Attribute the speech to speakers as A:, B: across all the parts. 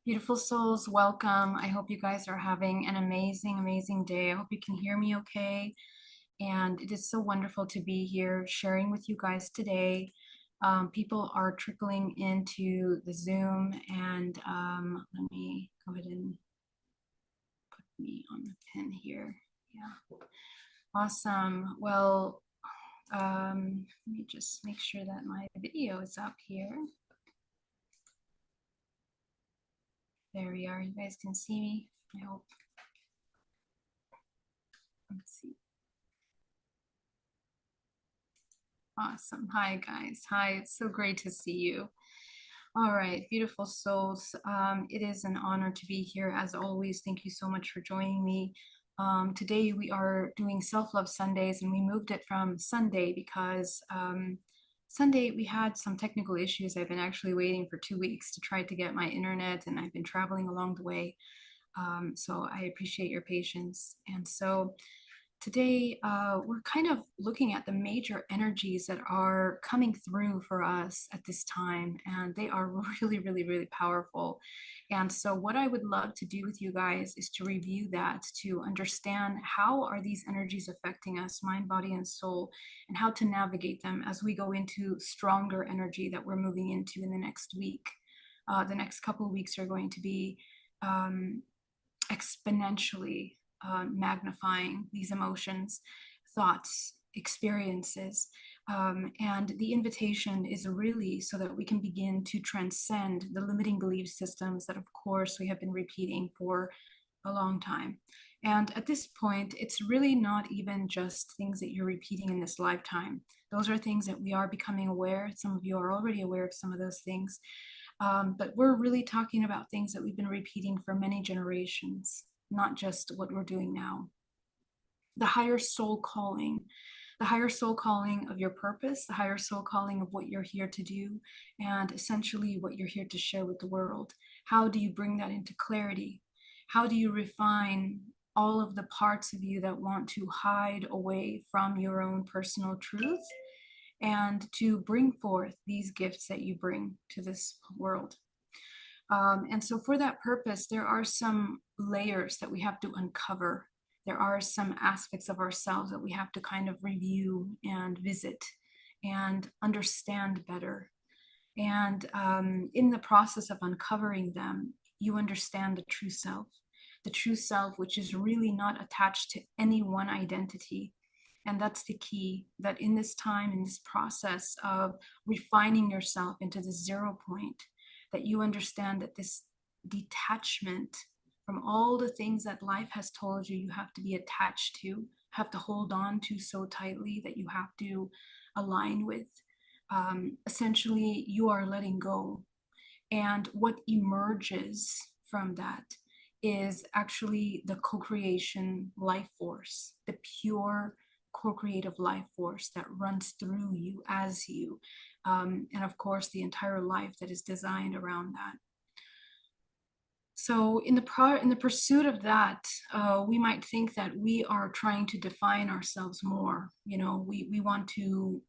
A: Beautiful souls, welcome. I hope you guys are having an amazing, amazing day. I hope you can hear me okay. And it is so wonderful to be here sharing with you guys today. People are trickling into the Zoom, and let me go ahead and put me on the pin here. Yeah, awesome. Well, let me just make sure that my video is up here. There we are. You guys can see me, I hope. Let's see. Awesome. Hi, guys. Hi, it's so great to see you. All right, beautiful souls. It is an honor to be here as always. Thank you so much for joining me. Today we are doing Self-Love Sundays, and we moved it from Sunday because Sunday we had some technical issues. I've been actually waiting for 2 weeks to try to get my internet, and I've been traveling along the way. So I appreciate your patience. And so today, we're kind of looking at the major energies that are coming through for us at this time, and they are really, really, really powerful. And so what I would love to do with you guys is to review that, to understand how are these energies affecting us, mind, body, and soul, and how to navigate them as we go into stronger energy that we're moving into in the next week. The next couple of weeks are going to be exponentially magnifying these emotions, thoughts, experiences. And the invitation is really so that we can begin to transcend the limiting belief systems that, of course, we have been repeating for a long time. And at this point, it's really not even just things that you're repeating in this lifetime. Those are things that we are becoming aware. Some of you are already aware of some of those things. But we're really talking about things that we've been repeating for many generations, not just what we're doing now. The higher soul calling, the higher soul calling of your purpose, the higher soul calling of what you're here to do, and essentially what you're here to share with the world. How do you bring that into clarity? How do you refine all of the parts of you that want to hide away from your own personal truth and to bring forth these gifts that you bring to this world? And so for that purpose, there are some layers that we have to uncover. There are some aspects of ourselves that we have to kind of review and visit and understand better. And in the process of uncovering them, you understand the true self, which is really not attached to any one identity. And that's the key, that in this time, in this process of refining yourself into the 0 point, that you understand that this detachment from all the things that life has told you have to be attached to, have to hold on to so tightly, that you have to align with. Essentially, you are letting go. And what emerges from that is actually the co-creation life force, the pure co-creative life force that runs through you as you. And of course, the entire life that is designed around that. So in the pursuit of that, we might think that we are trying to define ourselves more. You know, we want to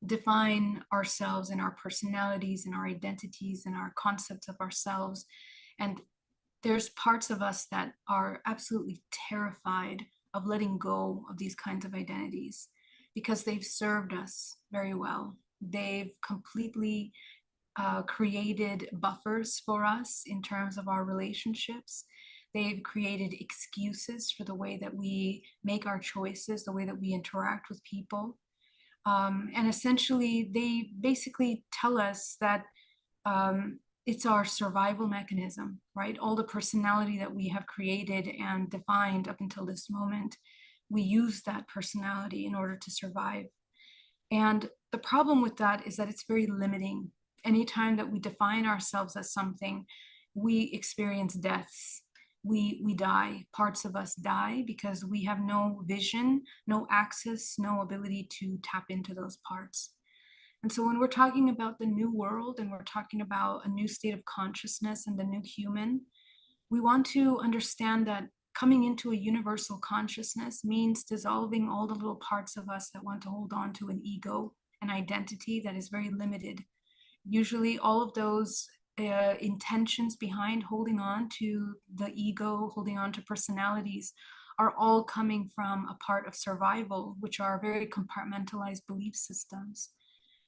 A: define ourselves and our personalities and our identities and our concepts of ourselves. And there's parts of us that are absolutely terrified of letting go of these kinds of identities because they've served us very well. They've completely created buffers for us in terms of our relationships. They've created excuses for the way that we make our choices, the way that we interact with people. And essentially, they basically tell us that it's our survival mechanism, right? All the personality that we have created and defined up until this moment, we use that personality in order to survive. And the problem with that is that it's very limiting. Anytime that we define ourselves as something, we experience deaths. We die. Parts of us die because we have no vision, no access, no ability to tap into those parts. And so when we're talking about the new world and we're talking about a new state of consciousness and the new human, we want to understand that coming into a universal consciousness means dissolving all the little parts of us that want to hold on to an ego, an identity that is very limited. Usually all of those intentions behind holding on to the ego, holding on to personalities, are all coming from a part of survival, which are very compartmentalized belief systems,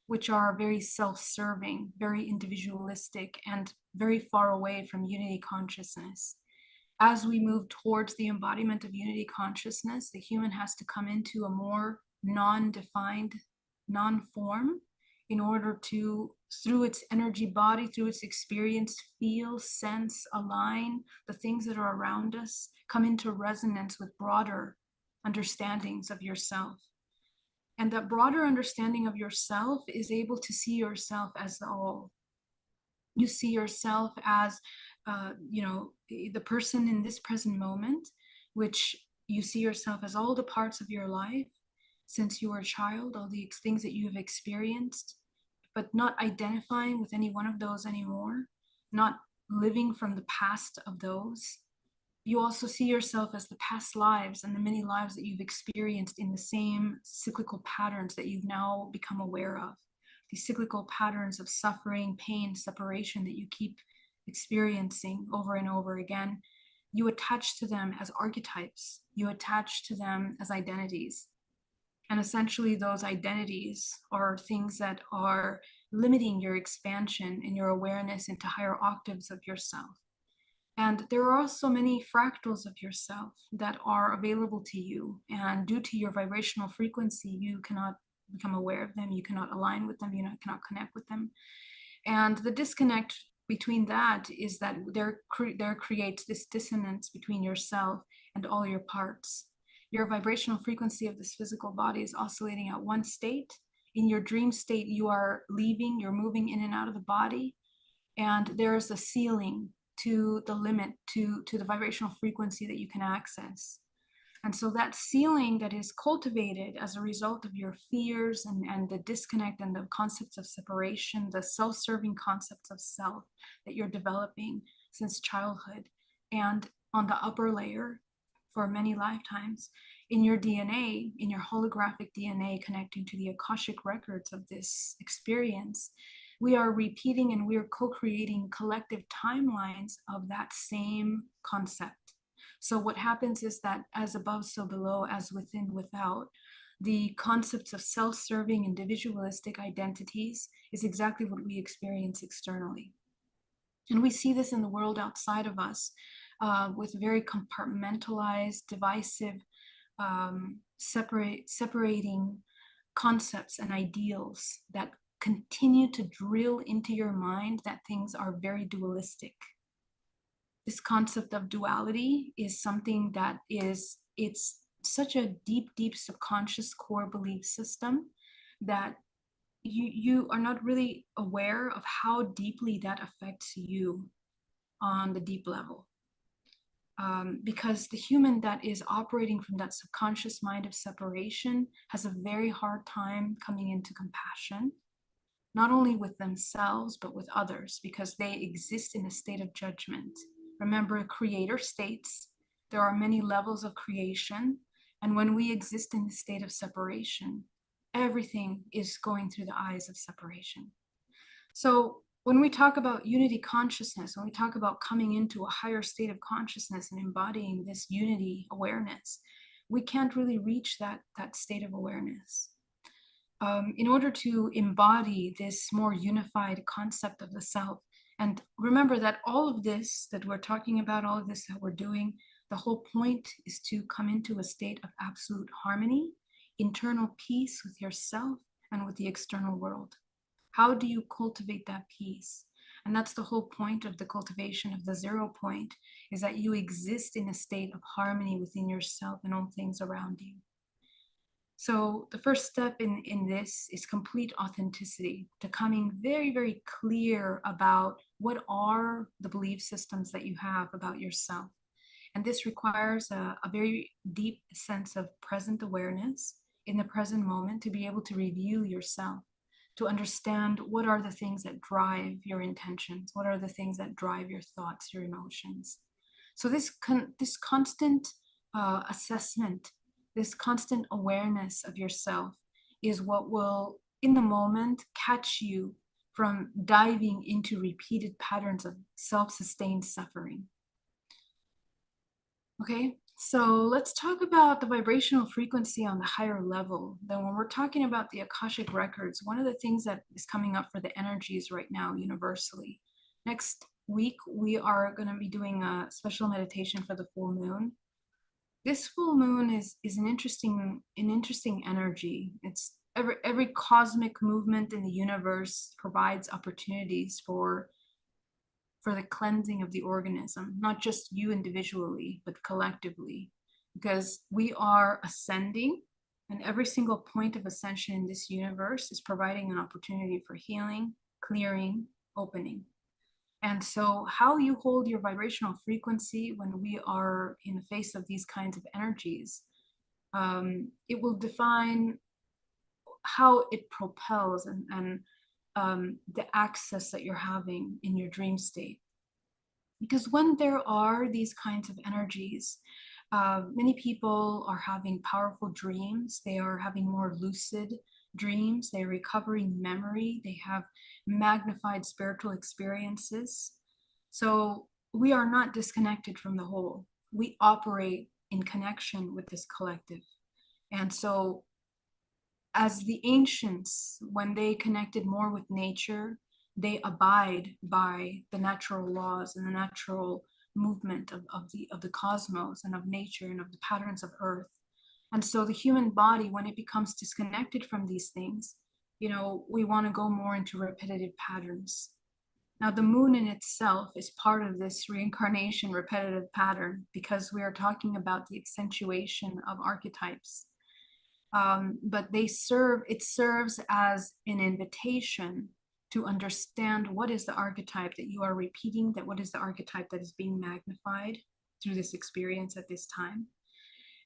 A: which are very self-serving, very individualistic, and very far away from unity consciousness. As we move towards the embodiment of unity consciousness, the human has to come into a more non-defined, non-form, in order to, through its energy body, through its experience, feel, sense, align the things that are around us, come into resonance with broader understandings of yourself. And that broader understanding of yourself is able to see yourself as the all. You see yourself as, the person in this present moment, which you see yourself as all the parts of your life since you were a child, all the things that you have experienced, but not identifying with any one of those anymore, not living from the past of those. You also see yourself as the past lives and the many lives that you've experienced in the same cyclical patterns that you've now become aware of. These cyclical patterns of suffering, pain, separation that you keep experiencing over and over again. You attach to them as archetypes. You attach to them as identities. And essentially those identities are things that are limiting your expansion and your awareness into higher octaves of yourself. And there are also many fractals of yourself that are available to you. And due to your vibrational frequency, you cannot become aware of them. You cannot align with them. You cannot connect with them. And the disconnect between that is that there creates this dissonance between yourself and all your parts. Your vibrational frequency of this physical body is oscillating at one state. In your dream state, you are leaving, you're moving in and out of the body. And there is a ceiling to the limit, to the vibrational frequency that you can access. And so that ceiling that is cultivated as a result of your fears and the disconnect and the concepts of separation, the self-serving concepts of self that you're developing since childhood, and on the upper layer for many lifetimes, in your DNA, in your holographic DNA connecting to the Akashic records of this experience, we are repeating and we are co-creating collective timelines of that same concept. So what happens is that as above, so below, as within, without, the concepts of self-serving individualistic identities is exactly what we experience externally. And we see this in the world outside of us with very compartmentalized, divisive, separating concepts and ideals that continue to drill into your mind that things are very dualistic. This concept of duality is something that it's such a deep subconscious core belief system that you are not really aware of how deeply that affects you on the deep level. Because the human that is operating from that subconscious mind of separation has a very hard time coming into compassion, not only with themselves, but with others, because they exist in a state of judgment. Remember, creator states there are many levels of creation. And when we exist in the state of separation, everything is going through the eyes of separation. So when we talk about unity consciousness, when we talk about coming into a higher state of consciousness and embodying this unity awareness, we can't really reach that state of awareness. In order to embody this more unified concept of the self, and remember that all of this that we're talking about, all of this that we're doing, the whole point is to come into a state of absolute harmony, internal peace with yourself and with the external world. How do you cultivate that peace? And that's the whole point of the cultivation of the 0 point, is that you exist in a state of harmony within yourself and all things around you. So the first step in this is complete authenticity, becoming very clear about what are the belief systems that you have about yourself. And this requires a very deep sense of present awareness in the present moment to be able to review yourself, to understand what are the things that drive your intentions, what are the things that drive your thoughts, your emotions. So this constant assessment, this constant awareness of yourself is what will, in the moment, catch you from diving into repeated patterns of self-sustained suffering. Okay, so let's talk about the vibrational frequency on the higher level. Then when we're talking about the Akashic records, one of the things that is coming up for the energies right now universally. Next week, we are going to be doing a special meditation for the full moon. This full moon is an interesting energy. It's every cosmic movement in the universe provides opportunities for the cleansing of the organism, not just you individually, but collectively, because we are ascending, and every single point of ascension in this universe is providing an opportunity for healing, clearing, opening. And so how you hold your vibrational frequency when we are in the face of these kinds of energies, it will define how it propels and the access that you're having in your dream state. Because when there are these kinds of energies, many people are having powerful dreams. They are having more lucid dreams. They're recovering memory. They have magnified spiritual experiences. So we are not disconnected from the whole. We operate in connection with this collective. And so as the ancients, when they connected more with nature, they abide by the natural laws and the natural movement of the cosmos and of nature and of the patterns of earth. And so the human body, when it becomes disconnected from these things, we want to go more into repetitive patterns. Now, the moon in itself is part of this reincarnation repetitive pattern, because we are talking about the accentuation of archetypes. But it serves as an invitation to understand what is the archetype that you are repeating, that what is the archetype that is being magnified through this experience at this time.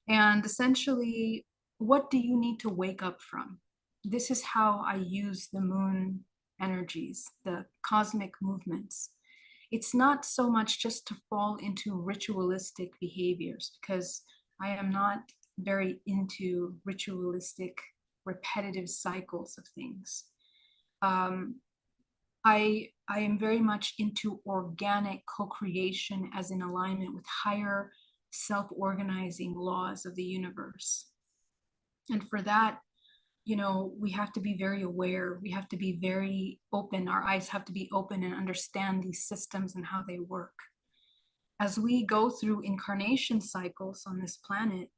A: And essentially, what do you need to wake up from? This is how I use the moon energies, the cosmic movements. It's not so much just to fall into ritualistic behaviors, because I am not very into ritualistic, repetitive cycles of things. I am very much into organic co-creation as in alignment with higher self-organizing laws of the universe. And for that, we have to be very aware. We have to be very open. Our eyes have to be open and understand these systems and how they work. As we go through incarnation cycles on this planet,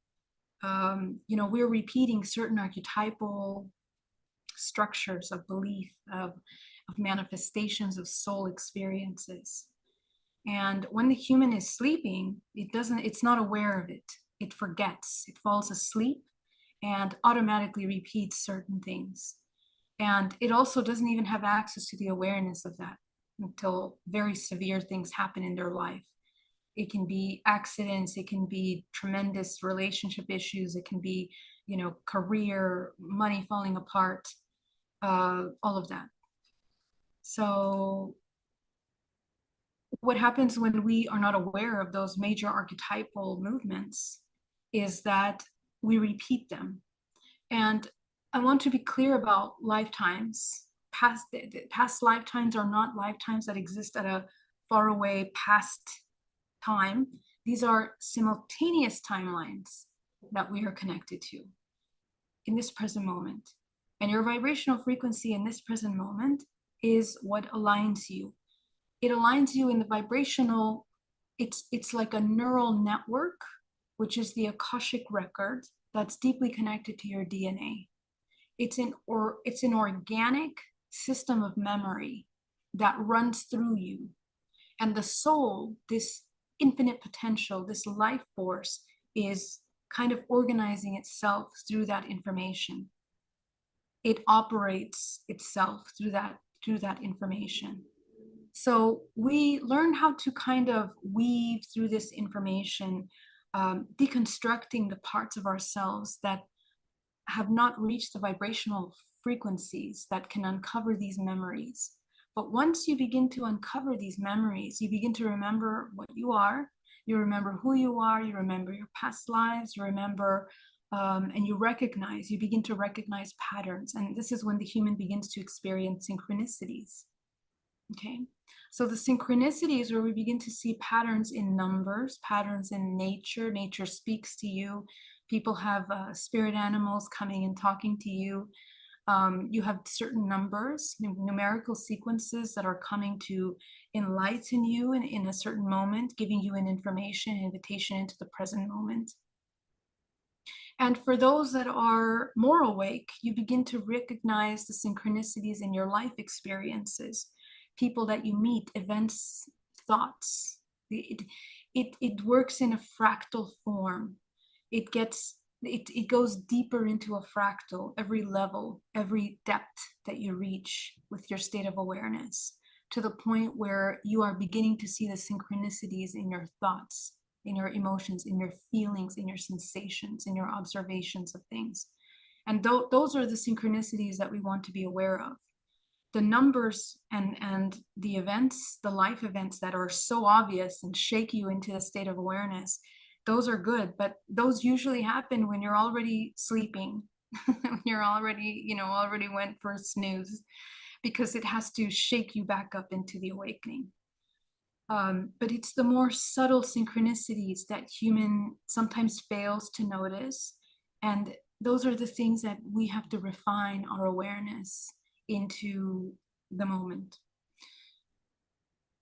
A: we're repeating certain archetypal structures of belief, of manifestations of soul experiences. And when the human is sleeping, it's not aware of it. It forgets, it falls asleep and automatically repeats certain things. And it also doesn't even have access to the awareness of that until very severe things happen in their life. It can be accidents, it can be tremendous relationship issues, it can be, career, money falling apart, all of that. So what happens when we are not aware of those major archetypal movements is that we repeat them. And I want to be clear about lifetimes. Past lifetimes are not lifetimes that exist at a faraway past time. These are simultaneous timelines that we are connected to in this present moment. And your vibrational frequency in this present moment is what aligns you. It aligns you in the vibrational, it's like a neural network, which is the Akashic record that's deeply connected to your DNA. It's an organic system of memory that runs through you. And the soul, this infinite potential, this life force, is kind of organizing itself through that information. It operates itself through that information. So we learn how to kind of weave through this information, deconstructing the parts of ourselves that have not reached the vibrational frequencies that can uncover these memories. But once you begin to uncover these memories, you begin to remember what you are, you remember who you are, you remember your past lives, you remember and you begin to recognize patterns. And this is when the human begins to experience synchronicities. Okay, so the synchronicities where we begin to see patterns in numbers, patterns in nature. Nature speaks to you. People have spirit animals coming and talking to you. You have certain numbers, numerical sequences that are coming to enlighten you in a certain moment, giving you an information, invitation into the present moment. And for those that are more awake, you begin to recognize the synchronicities in your life experiences, people that you meet, events, thoughts. It works in a fractal form. It goes deeper into a fractal, every level, every depth that you reach with your state of awareness, to the point where you are beginning to see the synchronicities in your thoughts, in your emotions, in your feelings, in your sensations, in your observations of things. And those are the synchronicities that we want to be aware of. The numbers and the events, the life events that are so obvious and shake you into a state of awareness, those are good, but those usually happen when you're already sleeping, when you're already, already went for a snooze, because it has to shake you back up into the awakening. But it's the more subtle synchronicities that human sometimes fails to notice. And those are the things that we have to refine our awareness into the moment.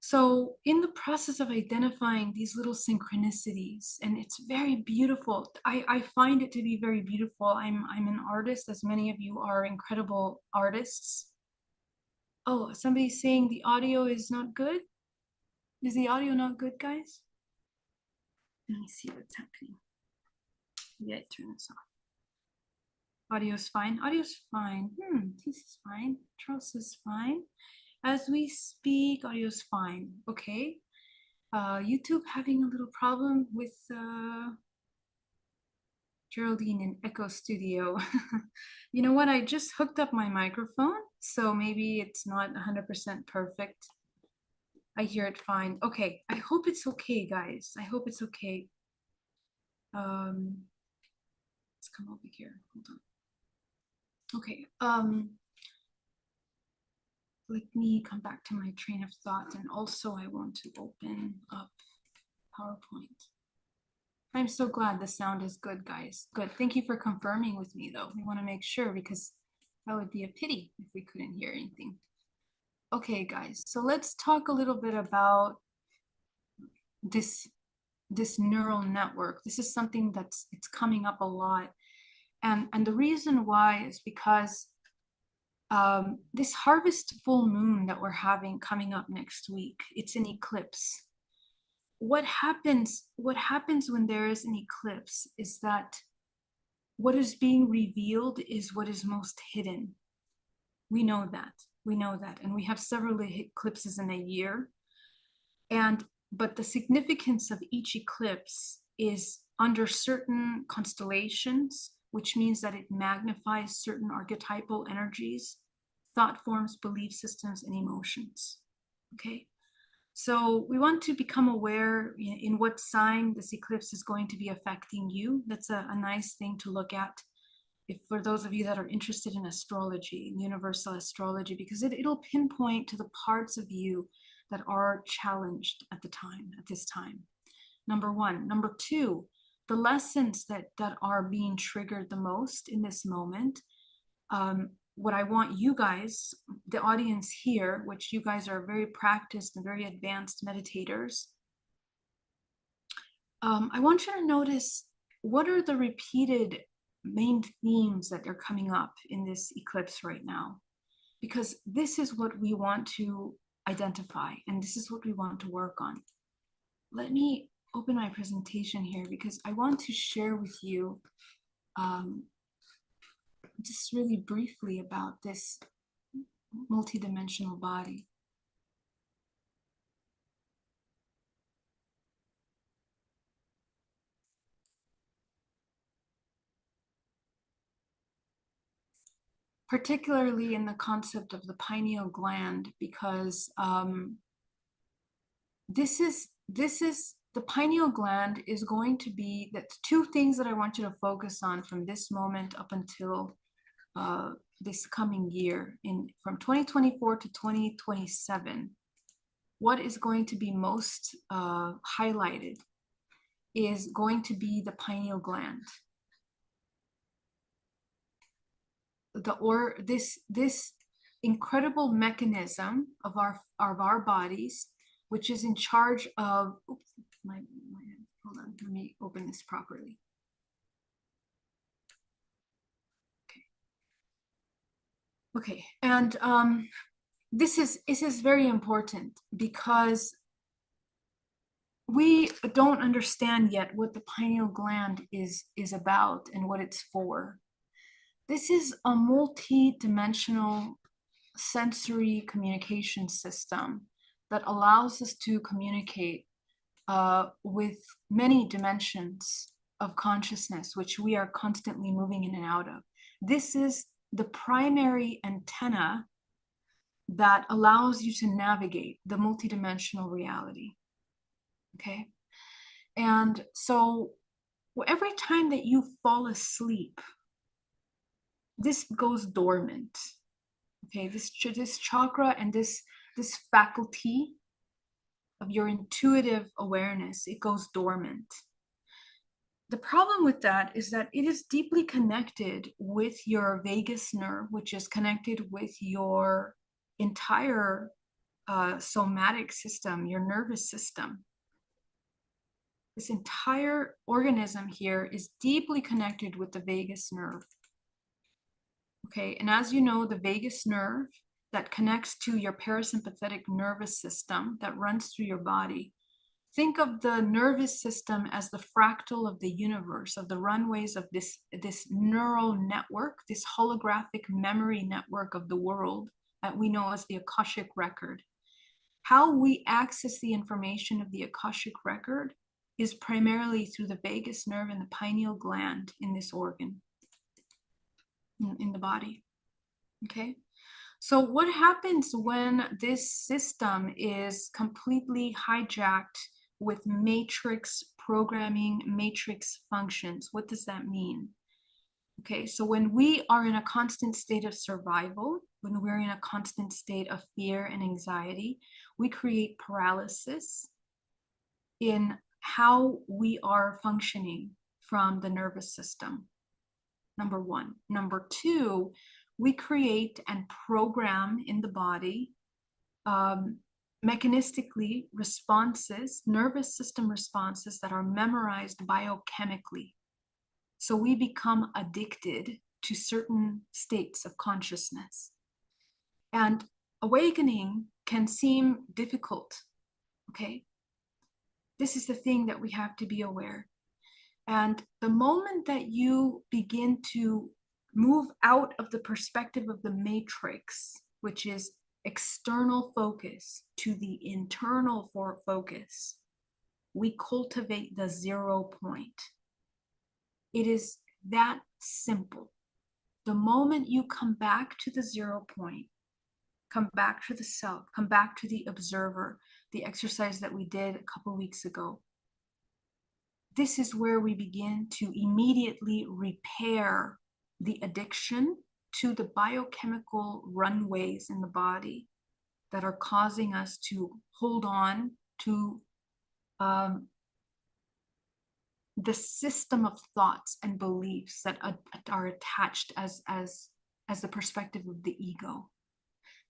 A: So in the process of identifying these little synchronicities, and it's very beautiful. I find it to be very beautiful. I'm an artist, as many of you are incredible artists. Oh, somebody's saying the audio is not good. Is the audio not good, guys? Let me see what's happening. Yeah, turn this off. Audio's fine. Audio's fine. This is fine. Charles is fine. As we speak, audio's fine. Okay. YouTube having a little problem with Geraldine in Echo Studio. You know what? I just hooked up my microphone, so maybe it's not 100% perfect. I hear it fine. Okay, I hope it's okay, guys. I hope it's okay. Let's come over here. Hold on. Okay. Let me come back to my train of thought, and also I want to open up PowerPoint. I'm so glad the sound is good, guys. Good. Thank you for confirming with me, though. We want to make sure, because that would be a pity if we couldn't hear anything. Okay, guys, so let's talk a little bit about this neural network. This is something it's coming up a lot. And the reason why is because this harvest full moon that we're having coming up next week, it's an eclipse. What happens when there is an eclipse is that what is being revealed is what is most hidden. We know that. And we have several eclipses in a year. But the significance of each eclipse is under certain constellations, which means that it magnifies certain archetypal energies, thought forms, belief systems, and emotions. Okay. So we want to become aware in what sign this eclipse is going to be affecting you. That's a nice thing to look at, if for those of you that are interested in astrology, in universal astrology, because it'll pinpoint to the parts of you that are challenged at this time. Number one. Number two, the lessons that are being triggered the most in this moment. What I want you guys, the audience here, which you guys are very practiced and very advanced meditators, I want you to notice what are the repeated main themes that are coming up in this eclipse right now, because this is what we want to identify and this is what we want to work on. Let me open my presentation here because I want to share with you just really briefly about this multidimensional body. Particularly in the concept of the pineal gland, because this is the pineal gland is going to be, that's two things that I want you to focus on from this moment up until this coming year, from 2024 to 2027. What is going to be most highlighted is going to be the pineal gland. This incredible mechanism of our bodies, which is in charge of, oops, hold on, let me open this properly. Okay, and this is very important because we don't understand yet what the pineal gland is about and what it's for. This is a multi-dimensional sensory communication system that allows us to communicate with many dimensions of consciousness, which we are constantly moving in and out of. This is the primary antenna that allows you to navigate the multidimensional reality. Okay. And so every time that you fall asleep, this goes dormant. Okay. This chakra and this faculty of your intuitive awareness, it goes dormant. The problem with that is that it is deeply connected with your vagus nerve, which is connected with your entire somatic system, your nervous system. This entire organism here is deeply connected with the vagus nerve. Okay, and as you know, the vagus nerve that connects to your parasympathetic nervous system that runs through your body. Think of the nervous system as the fractal of the universe, of the runways of this neural network, this holographic memory network of the world that we know as the Akashic record. How we access the information of the Akashic record is primarily through the vagus nerve and the pineal gland in this organ, in the body. Okay. So what happens when this system is completely hijacked with matrix programming, matrix functions? What does that mean? Okay, so when we are in a constant state of survival, when we're in a constant state of fear and anxiety, we create paralysis in how we are functioning from the nervous system. Number one. Number two, we create and program in the body mechanistically responses, nervous system responses that are memorized biochemically. So we become addicted to certain states of consciousness. And awakening can seem difficult, okay? This is the thing that we have to be aware. And the moment that you begin to move out of the perspective of the matrix, which is external focus, to the internal focus, we cultivate the 0 point. It is that simple. The moment you come back to the 0 point, come back to the self, come back to the observer, the exercise that we did a couple weeks ago, this is where we begin to immediately repair the addiction to the biochemical runways in the body that are causing us to hold on to the system of thoughts and beliefs that are attached as the perspective of the ego.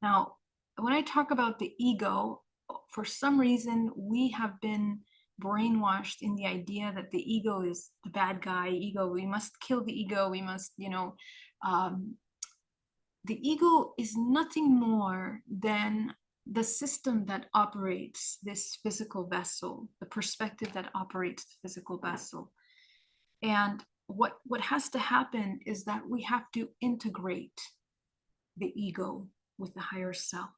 A: Now, when I talk about the ego, for some reason, we have been brainwashed in the idea that the ego is the bad guy. Ego, we must kill the ego. We must, the ego is nothing more than the system that operates this physical vessel, the perspective that operates the physical vessel. And what has to happen is that we have to integrate the ego with the higher self.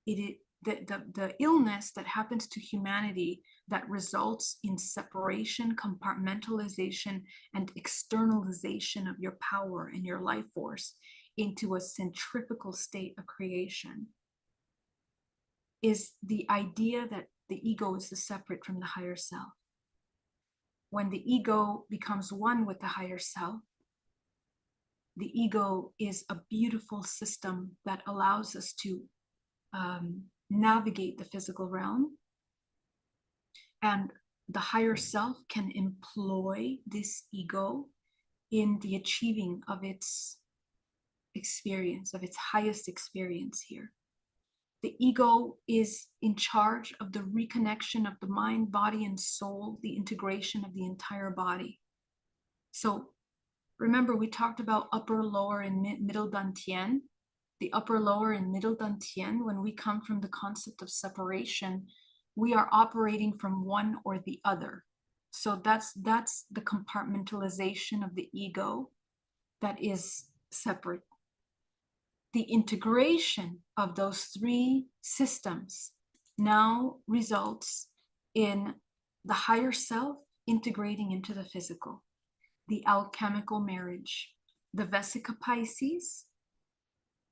A: The illness that happens to humanity that results in separation, compartmentalization, and externalization of your power and your life force into a centrifugal state of creation is the idea that the ego is the separate from the higher self. When the ego becomes one with the higher self, the ego is a beautiful system that allows us to navigate the physical realm. And the higher self can employ this ego in the achieving of its experience, of its highest experience here. The ego is in charge of the reconnection of the mind, body, and soul, the integration of the entire body. So remember, we talked about upper, lower, and middle dantian. The upper, lower, and middle dantian, when we come from the concept of separation, we are operating from one or the other. So that's the compartmentalization of the ego that is separate. The integration of those three systems now results in the higher self integrating into the physical, the alchemical marriage, the Vesica Pisces,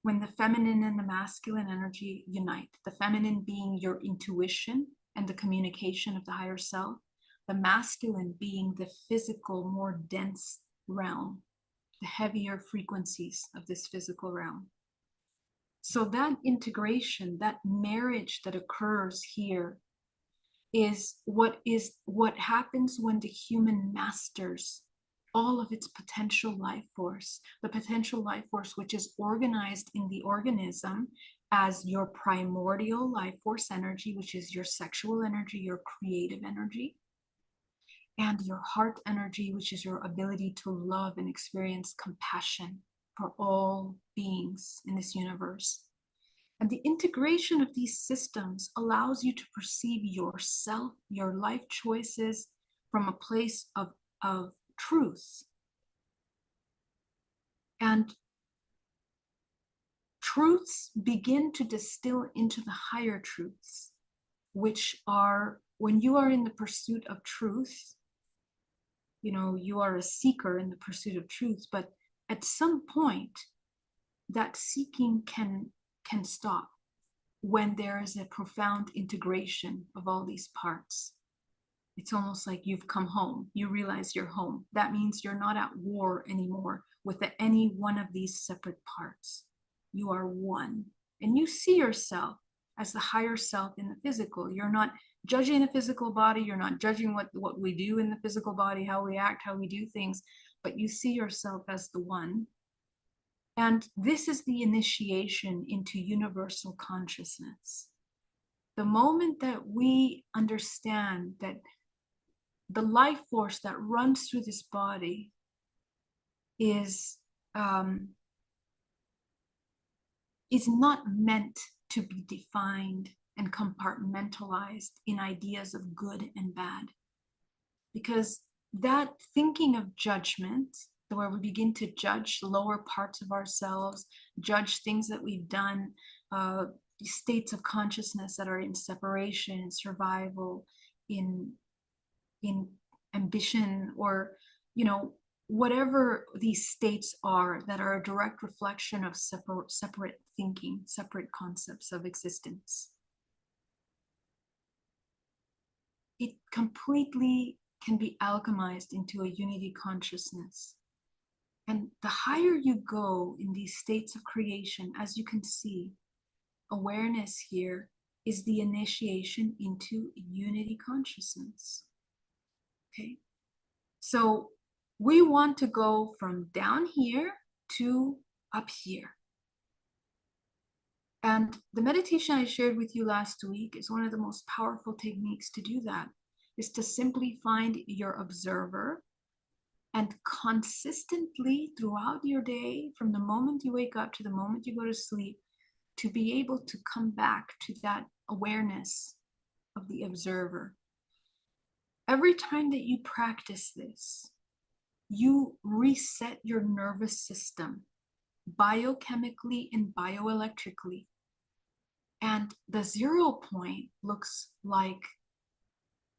A: when the feminine and the masculine energy unite, the feminine being your intuition and the communication of the higher self, the masculine being the physical, more dense realm, the heavier frequencies of this physical realm. So that integration, that marriage that occurs here is what happens when the human masters all of its potential life force, the potential life force which is organized in the organism as your primordial life force energy, which is your sexual energy, your creative energy, and your heart energy, which is your ability to love and experience compassion for all beings in this universe. And the integration of these systems allows you to perceive yourself, your life choices from a place of truth. And truths begin to distill into the higher truths, which are, when you are in the pursuit of truth, you are a seeker in the pursuit of truth, but at some point, that seeking can stop when there is a profound integration of all these parts. It's almost like you've come home. You realize you're home. That means you're not at war anymore with any one of these separate parts. You are one. And you see yourself as the higher self in the physical. You're not judging the physical body. You're not judging what we do in the physical body, how we act, how we do things, but you see yourself as the one. And this is the initiation into universal consciousness. The moment that we understand that the life force that runs through this body is not meant to be defined and compartmentalized in ideas of good and bad. Because that thinking of judgment, where we begin to judge lower parts of ourselves, judge things that we've done, states of consciousness that are in separation, in survival, in ambition, or whatever these states are that are a direct reflection of separate thinking, separate concepts of existence. It completely can be alchemized into a unity consciousness. And the higher you go in these states of creation, as you can see, awareness here is the initiation into unity consciousness. Okay? So we want to go from down here to up here. And the meditation I shared with you last week is one of the most powerful techniques to do that, is to simply find your observer and consistently throughout your day, from the moment you wake up to the moment you go to sleep, to be able to come back to that awareness of the observer. Every time that you practice this, you reset your nervous system biochemically and bioelectrically. And the 0 point looks like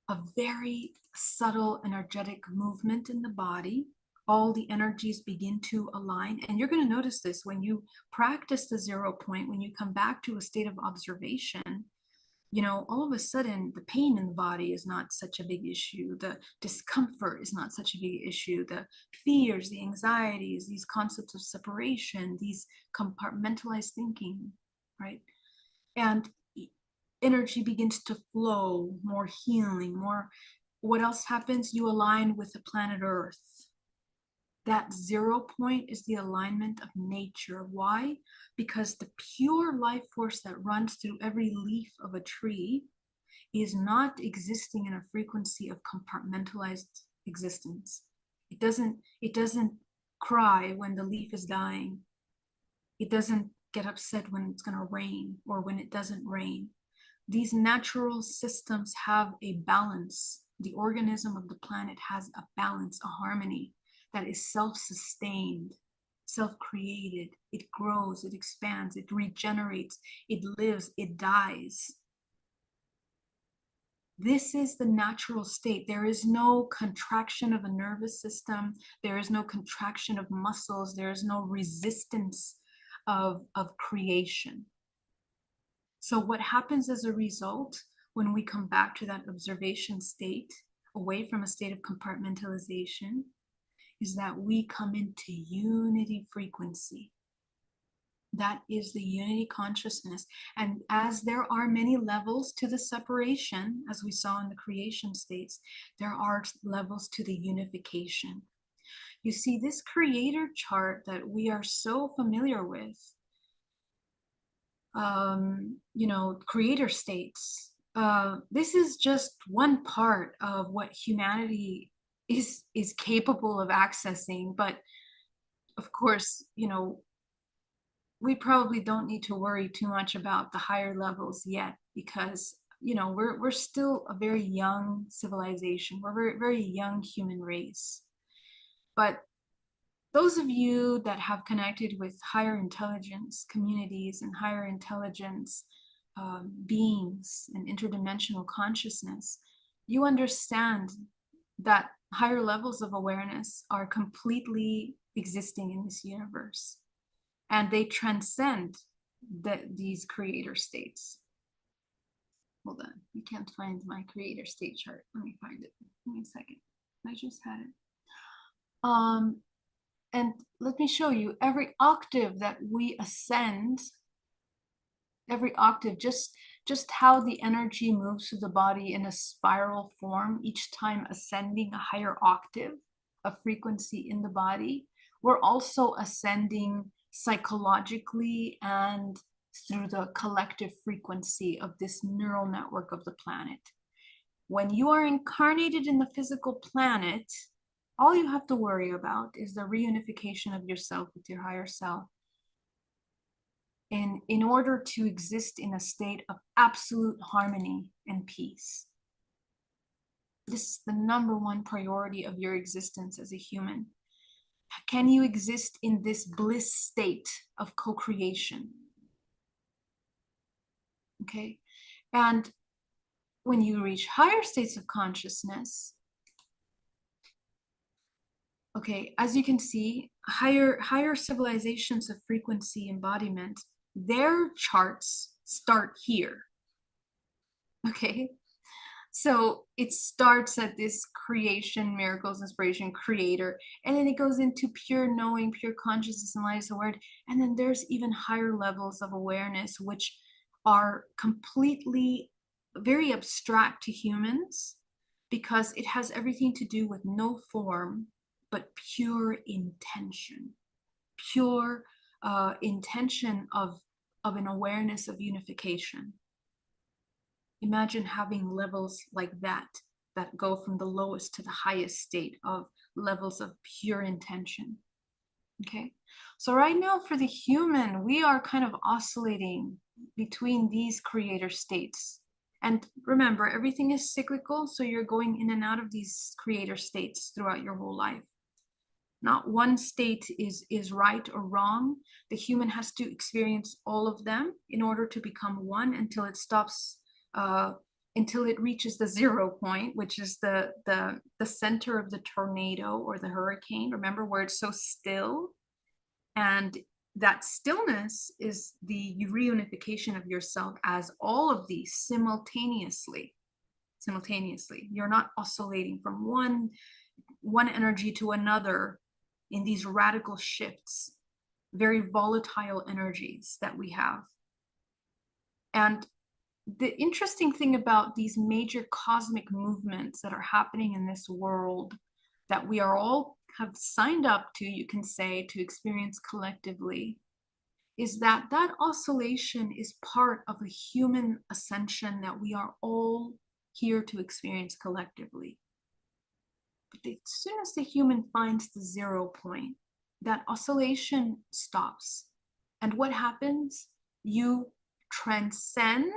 A: a very subtle energetic movement in the body. All the energies begin to align. And you're going to notice this when you practice the 0 point, when you come back to a state of observation, You know, all of a sudden, the pain in the body is not such a big issue. The discomfort is not such a big issue. The fears, the anxieties, these concepts of separation, these compartmentalized thinking, right? And energy begins to flow, more healing, more. What else happens? You align with the planet Earth. That 0 point is the alignment of nature. Why? Because the pure life force that runs through every leaf of a tree is not existing in a frequency of compartmentalized existence. It doesn't cry when the leaf is dying. It doesn't get upset when it's going to rain or when it doesn't rain. These natural systems have a balance. The organism of the planet has a balance, a harmony that is self-sustained, self-created. It grows, it expands, it regenerates, it lives, it dies. This is the natural state. There is no contraction of a nervous system. There is no contraction of muscles. There is no resistance of creation. So what happens as a result when we come back to that observation state, away from a state of compartmentalization, is that we come into unity frequency. That is the unity consciousness. And as there are many levels to the separation, as we saw in the creation states, there are levels to the unification. You see, this creator chart that we are so familiar with, you know, creator states, this is just one part of what humanity is capable of accessing. But of course, you know, we probably don't need to worry too much about the higher levels yet, because you know we're still a very young civilization. We're very, very young human race. But those of you that have connected with higher intelligence communities and higher intelligence beings and interdimensional consciousness, you understand that higher levels of awareness are completely existing in this universe, and they transcend these creator states. Hold on, I can't find my creator state chart. Let me find it. Give me a second. I just had it. And let me show you every octave that we ascend, every octave, just how the energy moves through the body in a spiral form, each time ascending a higher octave of frequency in the body. We're also ascending psychologically and through the collective frequency of this neural network of the planet. When you are incarnated in the physical planet, all you have to worry about is the reunification of yourself with your higher self. And in order to exist in a state of absolute harmony and peace. This is the number one priority of your existence as a human. Can you exist in this bliss state of co-creation? Okay. And when you reach higher states of consciousness, okay, as you can see, higher civilizations of frequency embodiment, their charts start here. Okay, so it starts at this creation, miracles, inspiration, creator, and then it goes into pure knowing, pure consciousness, and light is the word. And then there's even higher levels of awareness, which are completely very abstract to humans, because it has everything to do with no form, but pure intention, pure intention of an awareness of unification. Imagine having levels like that go from the lowest to the highest state of levels of pure intention. Okay, so right now for the human, we are kind of oscillating between these creator states. And remember, everything is cyclical, so you're going in and out of these creator states throughout your whole life. Not one state is right or wrong. The human has to experience all of them in order to become one, until it stops, until it reaches the 0 point, which is the center of the tornado or the hurricane. Remember, where it's so still and that stillness is the reunification of yourself as all of these simultaneously. You're not oscillating from one energy to another in these radical shifts, very volatile energies that we have. And the interesting thing about these major cosmic movements that are happening in this world that we are all have signed up to, you can say, to experience collectively, is that that oscillation is part of a human ascension that we are all here to experience collectively. But as soon as the human finds the 0 point, that oscillation stops. And what happens? You transcend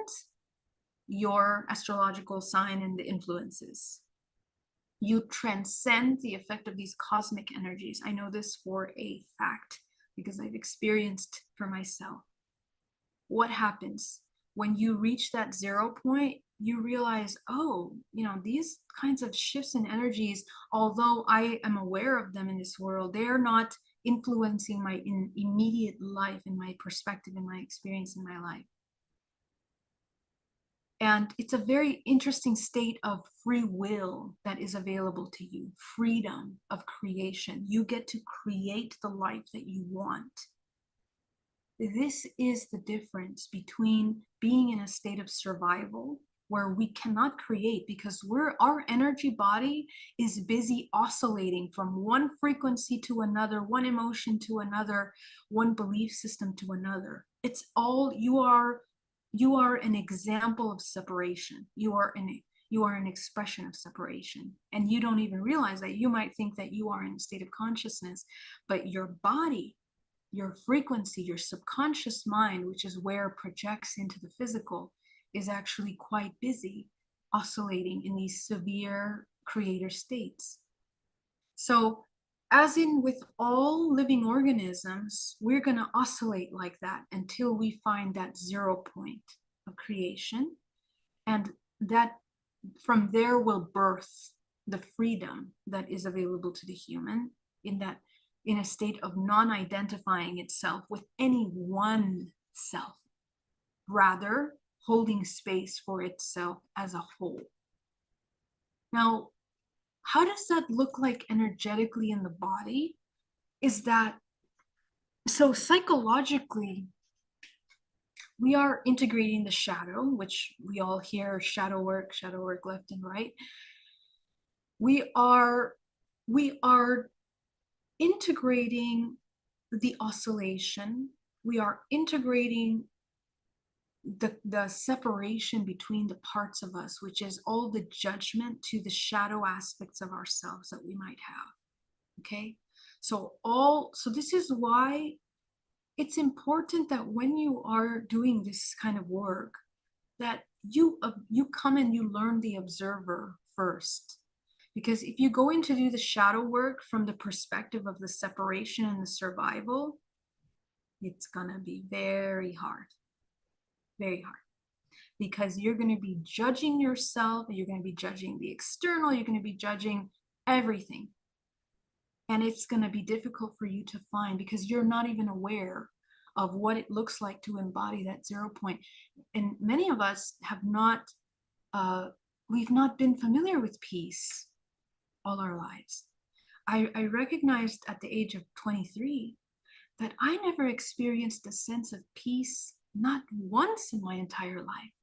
A: your astrological sign and the influences. You transcend the effect of these cosmic energies. I know this for a fact because I've experienced for myself. What happens when you reach that 0 point? You realize, oh, these kinds of shifts in energies, although I am aware of them in this world, they're not influencing my immediate life, in my perspective, in my experience in my life. And it's a very interesting state of free will that is available to you, freedom of creation. You get to create the life that you want. This is the difference between being in a state of survival where we cannot create because our energy body is busy oscillating from one frequency to another, one emotion to another, one belief system to another. It's all, you are an example of separation. You are an expression of separation, and you don't even realize that. You might think that you are in a state of consciousness, but your body, your frequency, your subconscious mind, which is where it projects into the physical, is actually quite busy oscillating in these severe creator states. So, as in with all living organisms, we're going to oscillate like that until we find that 0 point of creation. And that from there will birth the freedom that is available to the human in a state of non-identifying itself with any one self, rather holding space for itself as a whole. Now, how does that look like energetically in the body? Is that so psychologically, we are integrating the shadow, which we all hear shadow work left and right. We are integrating the oscillation. We are integrating the separation between the parts of us, which is all the judgment to the shadow aspects of ourselves that we might have. Okay, so this is why it's important that when you are doing this kind of work, that you come and you learn the observer first. Because if you go in to do the shadow work from the perspective of the separation and the survival, it's gonna be very hard. Very hard. Because you're going to be judging yourself, you're going to be judging the external, you're going to be judging everything. And it's going to be difficult for you to find because you're not even aware of what it looks like to embody that 0 point. And many of us have not, we've not been familiar with peace all our lives. I recognized at the age of 23 that I never experienced a sense of peace, not once in my entire life.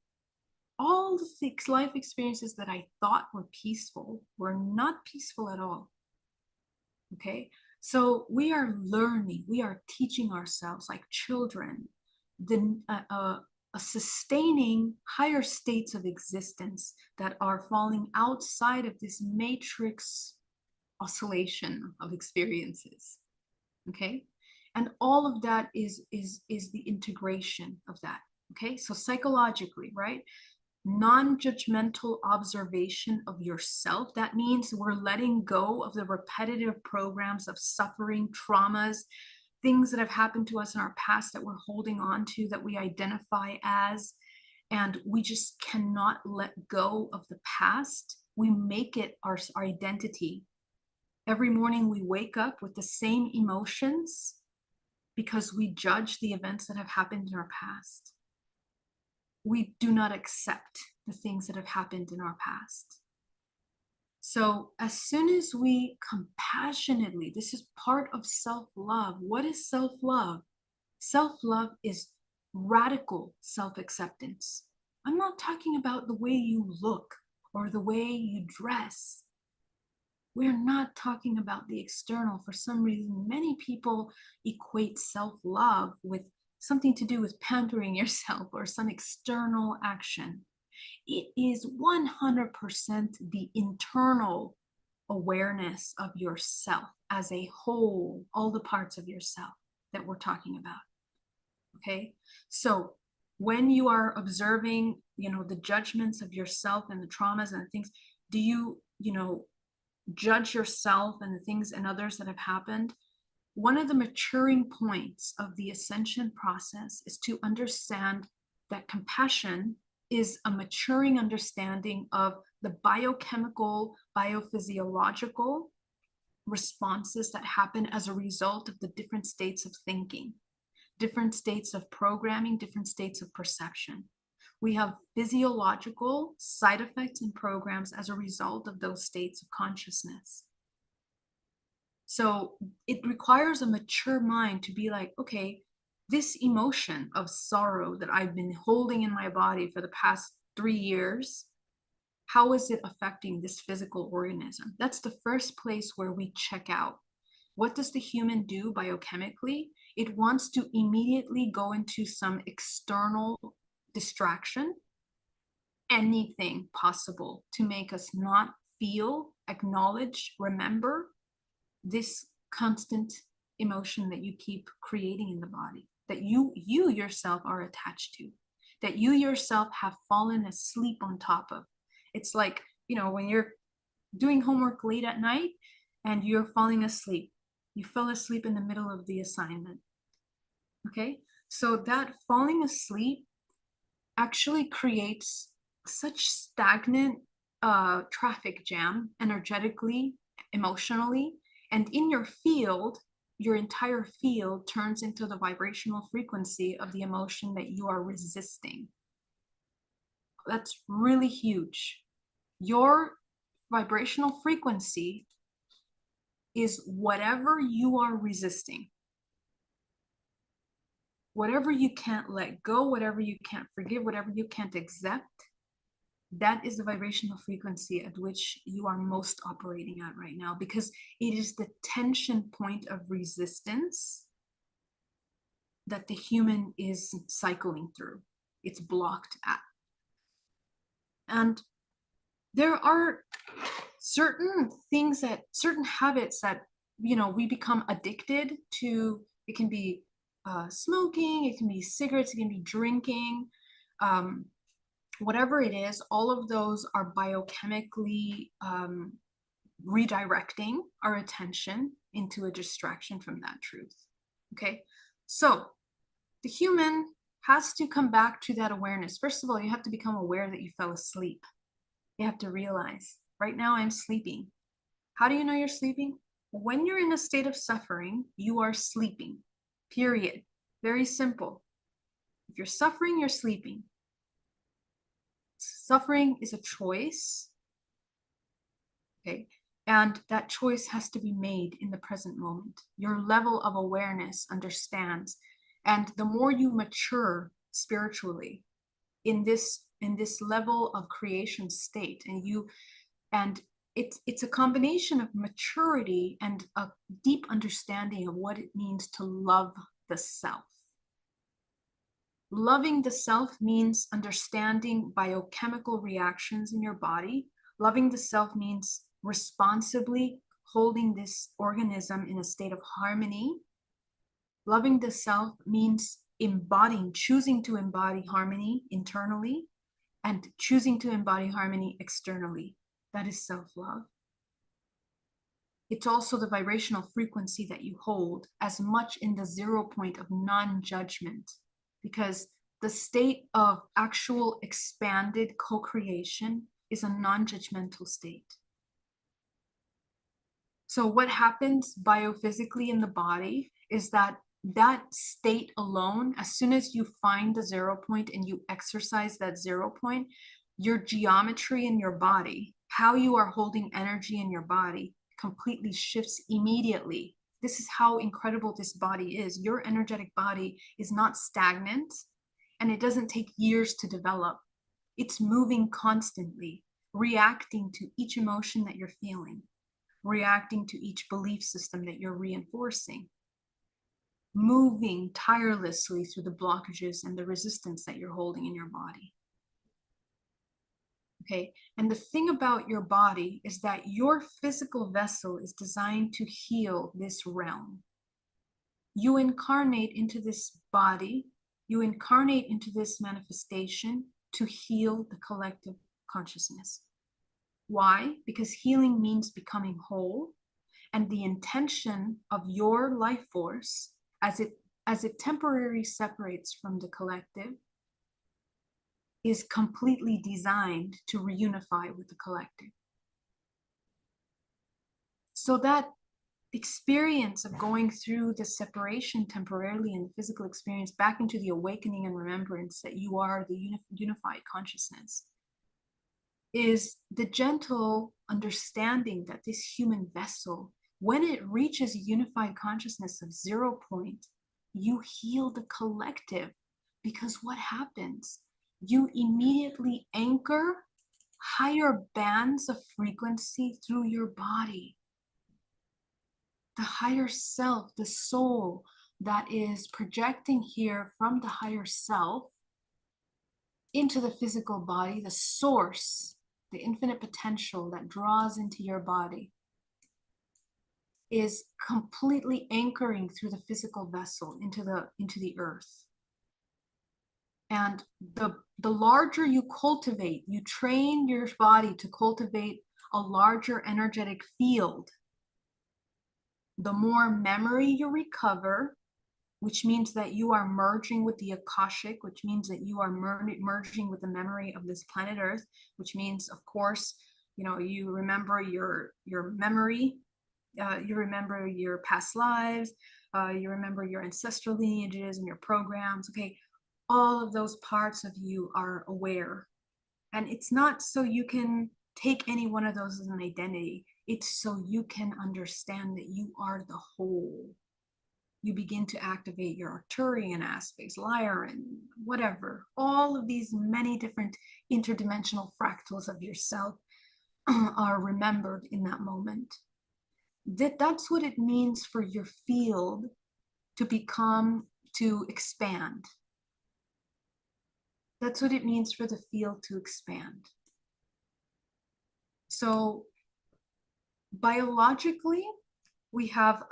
A: All the life experiences that I thought were peaceful were not peaceful at all. Okay, so we are learning, we are teaching ourselves like children, sustaining higher states of existence that are falling outside of this matrix oscillation of experiences. Okay, and all of that is the integration of that. Okay, so psychologically, right? Non-judgmental observation of yourself. That means we're letting go of the repetitive programs of suffering, traumas, things that have happened to us in our past that we're holding on to, that we identify as, and we just cannot let go of the past. We make it our identity. Every morning we wake up with the same emotions because we judge the events that have happened in our past. We do not accept the things that have happened in our past. So as soon as we compassionately, this is part of self-love. What is self-love? Self-love is radical self-acceptance. I'm not talking about the way you look or the way you dress. We're not talking about the external. For some reason, many people equate self-love with something to do with pampering yourself or some external action. It is 100% the internal awareness of yourself as a whole, all the parts of yourself that we're talking about. Okay, so when you are observing, the judgments of yourself and the traumas and the things, do you, judge yourself and the things and others that have happened? One of the maturing points of the ascension process is to understand that compassion is a maturing understanding of the biochemical, biophysiological responses that happen as a result of the different states of thinking, different states of programming, different states of perception. We have physiological side effects and programs as a result of those states of consciousness. So it requires a mature mind to be like, okay, this emotion of sorrow that I've been holding in my body for the past 3 years, how is it affecting this physical organism? That's the first place where we check out. What does the human do biochemically? It wants to immediately go into some external distraction, anything possible to make us not feel, acknowledge, remember this constant emotion that you keep creating in the body, that you yourself are attached to, that you yourself have fallen asleep on top of. It's like, when you're doing homework late at night and you're falling asleep, you fell asleep in the middle of the assignment. Okay, so that falling asleep actually creates such stagnant traffic jam energetically, emotionally, and in your field, your entire field turns into the vibrational frequency of the emotion that you are resisting. That's really huge. Your vibrational frequency is whatever you are resisting, whatever you can't let go, whatever you can't forgive, whatever you can't accept. That is the vibrational frequency at which you are most operating at right now, because it is the tension point of resistance that the human is cycling through. It's blocked at. And there are certain habits that, we become addicted to. It can be smoking, it can be cigarettes, it can be drinking, whatever it is. All of those are biochemically redirecting our attention into a distraction from that truth. Okay, so the human has to come back to that awareness. First of all, you have to become aware that you fell asleep. You have to realize, right now I'm sleeping. How do you know you're sleeping? When you're in a state of suffering, you are sleeping, period. Very simple. If you're suffering, you're sleeping. Suffering is a choice, okay? And that choice has to be made in the present moment. Your level of awareness understands. And the more you mature spiritually in this level of creation state, and it's a combination of maturity and a deep understanding of what it means to love the self. Loving the self means understanding biochemical reactions in your body. Loving the self means responsibly holding this organism in a state of harmony. Loving the self means choosing to embody harmony internally and choosing to embody harmony externally. That is self-love. It's also the vibrational frequency that you hold as much in the 0 point of non-judgment, because the state of actual expanded co-creation is a non-judgmental state. So what happens biophysically in the body is that that state alone, as soon as you find the 0 point and you exercise that 0 point, your geometry in your body, how you are holding energy in your body, completely shifts immediately. This is how incredible this body is. Your energetic body is not stagnant, and it doesn't take years to develop. It's moving constantly, reacting to each emotion that you're feeling, reacting to each belief system that you're reinforcing, moving tirelessly through the blockages and the resistance that you're holding in your body. Okay, and the thing about your body is that your physical vessel is designed to heal this realm. You incarnate into this body, you incarnate into this manifestation to heal the collective consciousness. Why? Because healing means becoming whole, and the intention of your life force, as it temporarily separates from the collective, is completely designed to reunify with the collective. So that experience of going through the separation temporarily in the physical experience back into the awakening and remembrance that you are the unified consciousness is the gentle understanding that this human vessel, when it reaches a unified consciousness of 0 point, you heal the collective. Because what happens? You immediately anchor higher bands of frequency through your body. The higher self, the soul that is projecting here from the higher self into the physical body, the source, the infinite potential that draws into your body, is completely anchoring through the physical vessel into the earth. And the larger you cultivate, you train your body to cultivate a larger energetic field, the more memory you recover, which means that you are merging with the Akashic, which means that you are merging with the memory of this planet Earth, which means, of course, you remember your memory, you remember your past lives, you remember your ancestral lineages and your programs. Okay, all of those parts of you are aware. And it's not so you can take any one of those as an identity. It's so you can understand that you are the whole. You begin to activate your Arcturian aspects, Lyran, whatever. All of these many different interdimensional fractals of yourself are remembered in that moment. That's what it means for your field to expand. That's what it means for the field to expand. So biologically, we have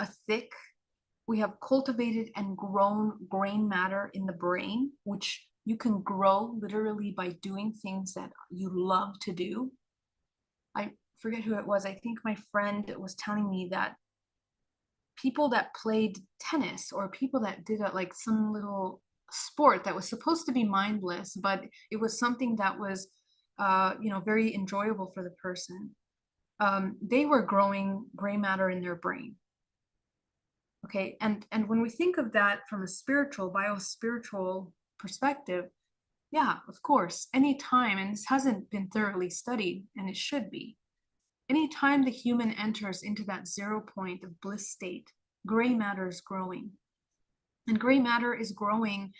A: cultivated and grown brain matter in the brain, which you can grow literally by doing things that you love to do. I forget who it was. I think my friend was telling me that people that played tennis or people that did like some little sport that was supposed to be mindless, but it was something that was, very enjoyable for the person. They were growing gray matter in their brain. Okay, and when we think of that from a biospiritual perspective, yeah, of course, anytime, and this hasn't been thoroughly studied, and it should be, anytime the human enters into that 0 point of bliss state, gray matter is growing. And gray matter is growing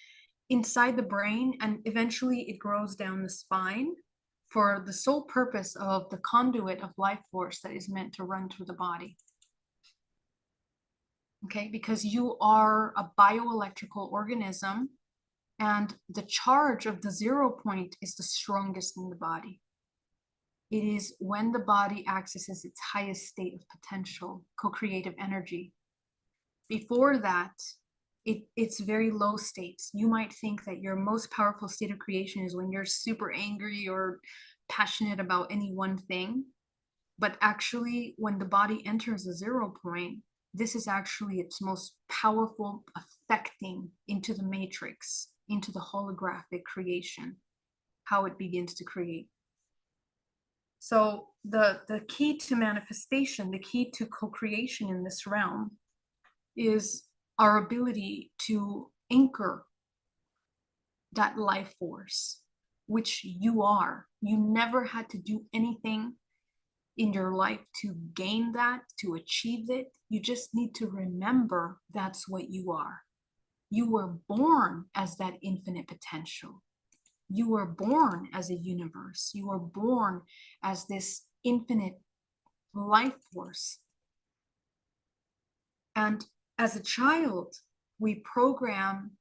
A: inside the brain, and eventually it grows down the spine for the sole purpose of the conduit of life force that is meant to run through the body. Okay, because you are a bioelectrical organism, and the charge of the 0 point is the strongest in the body. It is when the body accesses its highest state of potential, co-creative energy. Before that, it's very low states. You might think that your most powerful state of creation is when you're super angry or passionate about any one thing. But actually, when the body enters a 0 point, this is actually its most powerful affecting into the matrix, into the holographic creation, how it begins to create. So the key to manifestation, the key to co-creation in this realm is our ability to anchor that life force, which you are. You never had to do anything in your life to gain that, to achieve it. You just need to remember that's what you are. You were born as that infinite potential. You were born as a universe. You were born as this infinite life force. And as a child, we program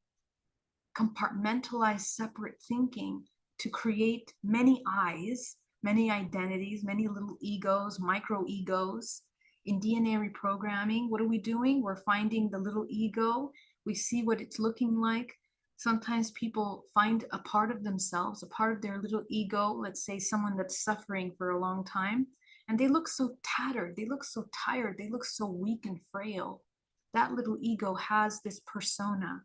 A: compartmentalized separate thinking to create many I's, many identities, many little egos, micro egos. In DNA reprogramming, what are we doing? We're finding the little ego. We see what it's looking like. Sometimes people find a part of themselves, a part of their little ego, let's say someone that's suffering for a long time, and they look so tattered, they look so tired, they look so weak and frail. That little ego has this persona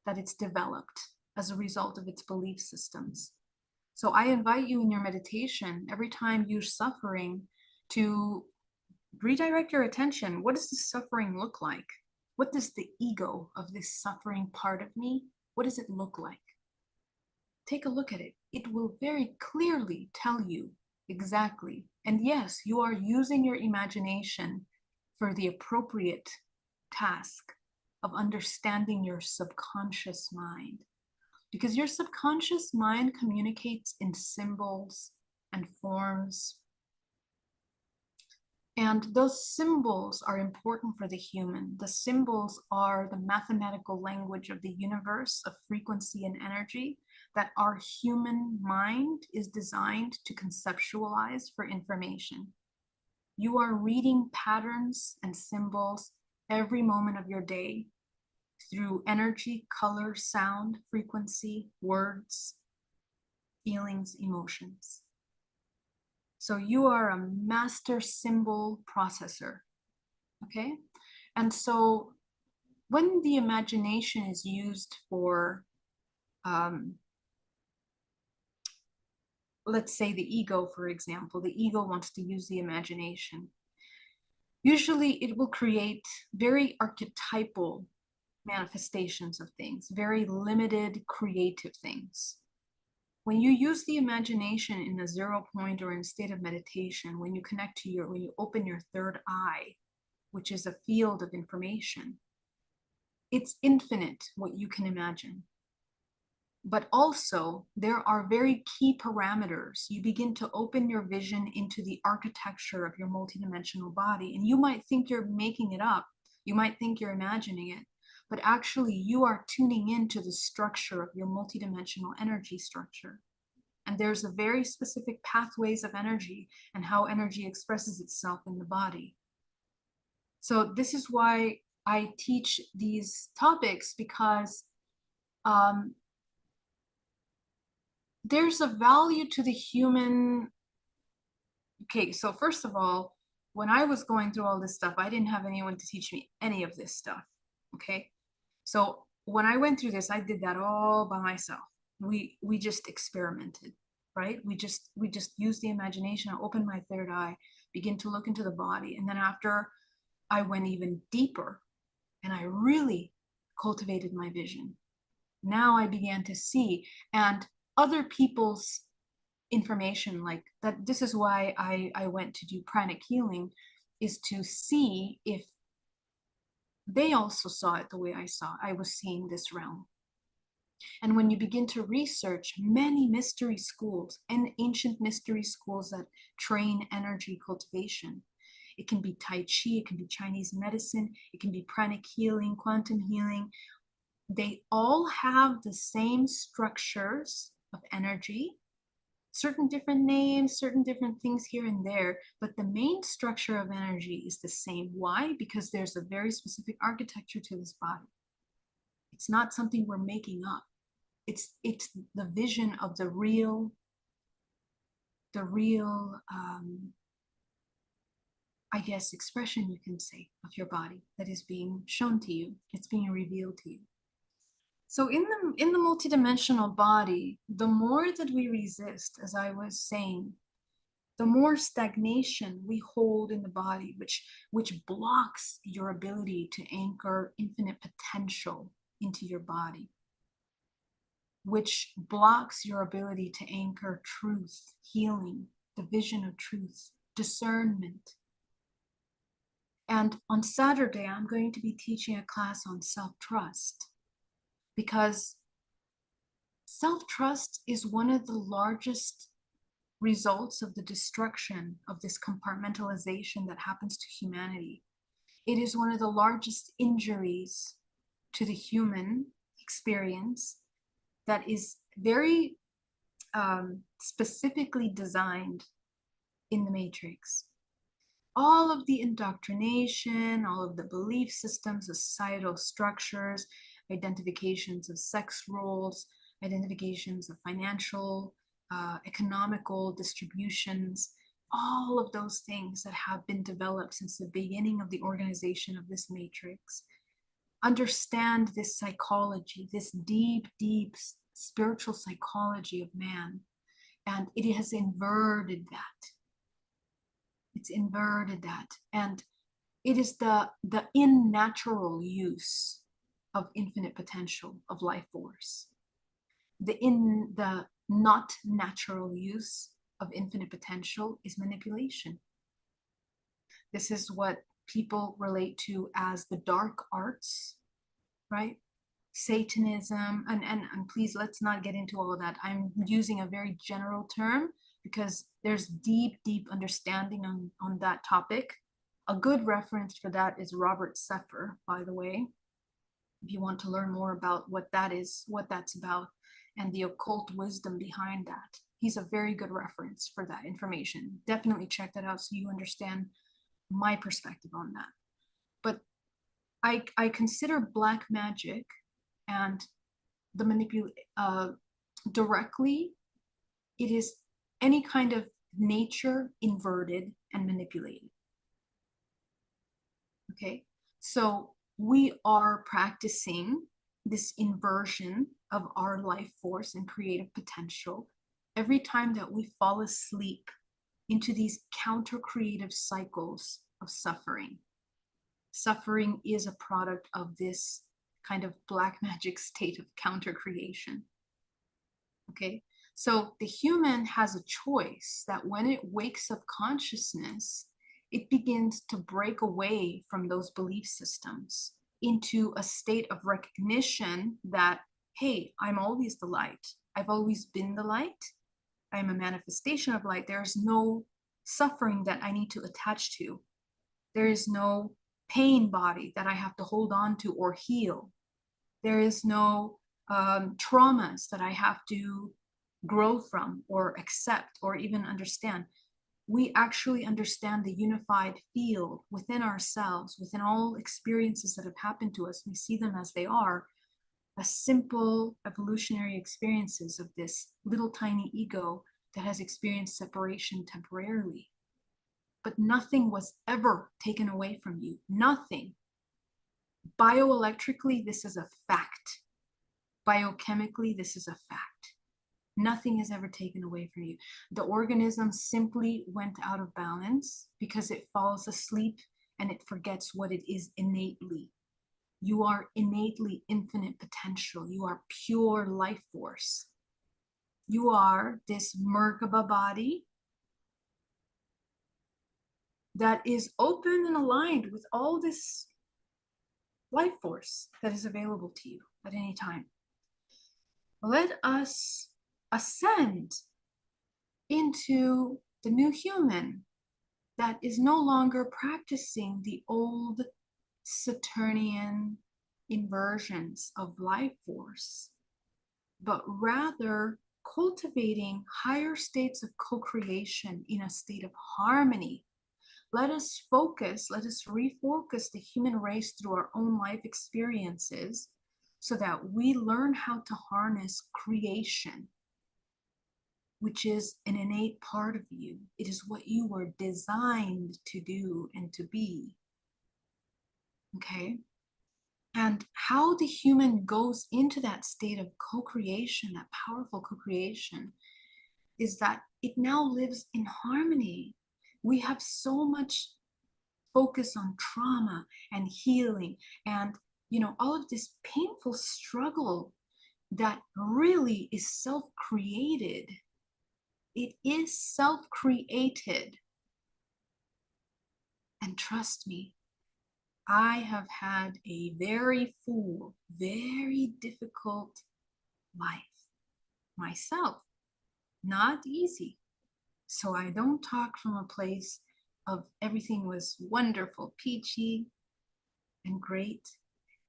A: that it's developed as a result of its belief systems. So I invite you in your meditation, every time you're suffering, to redirect your attention. What does the suffering look like? What does the ego of this suffering part of me, what does it look like? Take a look at it. It will very clearly tell you exactly. And yes, you are using your imagination for the appropriate task of understanding your subconscious mind. Because your subconscious mind communicates in symbols and forms. And those symbols are important for the human. The symbols are the mathematical language of the universe, of frequency and energy, that our human mind is designed to conceptualize for information. You are reading patterns and symbols every moment of your day through energy, color, sound, frequency, words, feelings, emotions. So you are a master symbol processor, okay? And so when the imagination is used for, let's say the ego, for example, the ego wants to use the imagination. Usually it will create very archetypal manifestations of things, very limited creative things. When you use the imagination in a 0 point or in a state of meditation, when you connect to when you open your third eye, which is a field of information, it's infinite what you can imagine. But also there are very key parameters. You begin to open your vision into the architecture of your multidimensional body. And you might think you're making it up. You might think you're imagining it, but actually you are tuning into the structure of your multidimensional energy structure. And there's a very specific pathways of energy and how energy expresses itself in the body. So this is why I teach these topics, because there's a value to the human. Okay, so first of all, when I was going through all this stuff, I didn't have anyone to teach me any of this stuff. Okay, so when I went through this, I did that all by myself. We just experimented, right? We just used the imagination. I opened my third eye, begin to look into the body, and then after I went even deeper, and I really cultivated my vision. Now I began to see, and other people's information like that. This is why I went to do pranic healing, is to see if they also saw it the way I was seeing this realm. And when you begin to research many mystery schools and ancient mystery schools that train energy cultivation, it can be Tai Chi, it can be Chinese medicine, it can be pranic healing, quantum healing. They all have the same structures of energy, certain different names, certain different things here and there, but the main structure of energy is the same. Why? Because there's a very specific architecture to this body. It's not something we're making up. It's the vision of the real I guess expression, you can say, of your body that is being shown to you. It's being revealed to you. So in the multidimensional body, the more that we resist, as I was saying, the more stagnation we hold in the body, which blocks your ability to anchor infinite potential into your body, which blocks your ability to anchor truth, healing, the vision of truth, discernment. And on Saturday, I'm going to be teaching a class on self-trust, because self-trust is one of the largest results of the destruction of this compartmentalization that happens to humanity. It is one of the largest injuries to the human experience that is very specifically designed in the Matrix. All of the indoctrination, all of the belief systems, the societal structures, identifications of sex roles, identifications of financial, economical distributions, all of those things that have been developed since the beginning of the organization of this matrix. Understand this psychology, this deep, deep spiritual psychology of man, and it has inverted that. It's inverted that, and it is the unnatural use of infinite potential of life force. The not natural use of infinite potential is manipulation. This is what people relate to as the dark arts, right? Satanism, and please, let's not get into all of that. I'm using a very general term because there's deep, deep understanding on that topic. A good reference for that is Robert Seffer, by the way, if you want to learn more about what that is, what that's about, and the occult wisdom behind that. He's a very good reference for that information. Definitely check that out so you understand my perspective on that. But I consider black magic and the directly, it is any kind of nature inverted and manipulated. Okay, so we are practicing this inversion of our life force and creative potential every time that we fall asleep into these counter creative cycles of suffering. Suffering is a product of this kind of black magic state of counter creation. Okay, so the human has a choice that when it wakes up consciousness, it begins to break away from those belief systems into a state of recognition that, hey, I'm always the light. I've always been the light. I'm a manifestation of light. There's no suffering that I need to attach to. There is no pain body that I have to hold on to or heal. There is no traumas that I have to grow from or accept or even understand. We actually understand the unified field within ourselves, within all experiences that have happened to us. We see them as they are, as simple evolutionary experiences of this little tiny ego that has experienced separation temporarily. But nothing was ever taken away from you. Nothing. Bioelectrically, this is a fact. Biochemically, this is a fact. Nothing is ever taken away from you. The organism simply went out of balance because it falls asleep and it forgets what it is innately. You are innately infinite potential. You are pure life force. You are this Merkaba body that is open and aligned with all this life force that is available to you at any time. Let us ascend into the new human that is no longer practicing the old Saturnian inversions of life force, but rather cultivating higher states of co-creation in a state of harmony. Let us focus, let us refocus the human race through our own life experiences so that we learn how to harness creation, which is an innate part of you. It is what you were designed to do and to be. Okay? And how the human goes into that state of co-creation, that powerful co-creation, is that it now lives in harmony. We have so much focus on trauma and healing and, all of this painful struggle that really is self-created. It is self-created. And trust me, I have had a very full, very difficult life myself. Not easy. So I don't talk from a place of everything was wonderful, peachy, and great.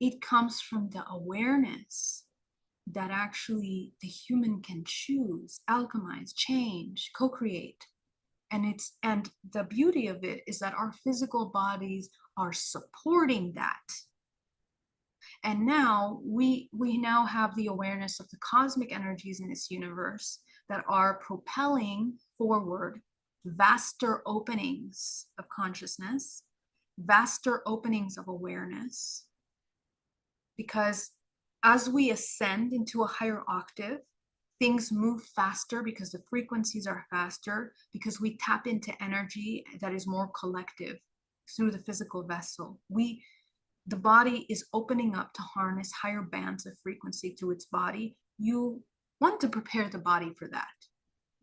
A: It comes from the awareness that actually the human can choose, alchemize, change, co-create. And the beauty of it is that our physical bodies are supporting that. And now we now have the awareness of the cosmic energies in this universe that are propelling forward vaster openings of consciousness, vaster openings of awareness. Because as we ascend into a higher octave, things move faster because the frequencies are faster, because we tap into energy that is more collective through the physical vessel. The body is opening up to harness higher bands of frequency through its body. You want to prepare the body for that.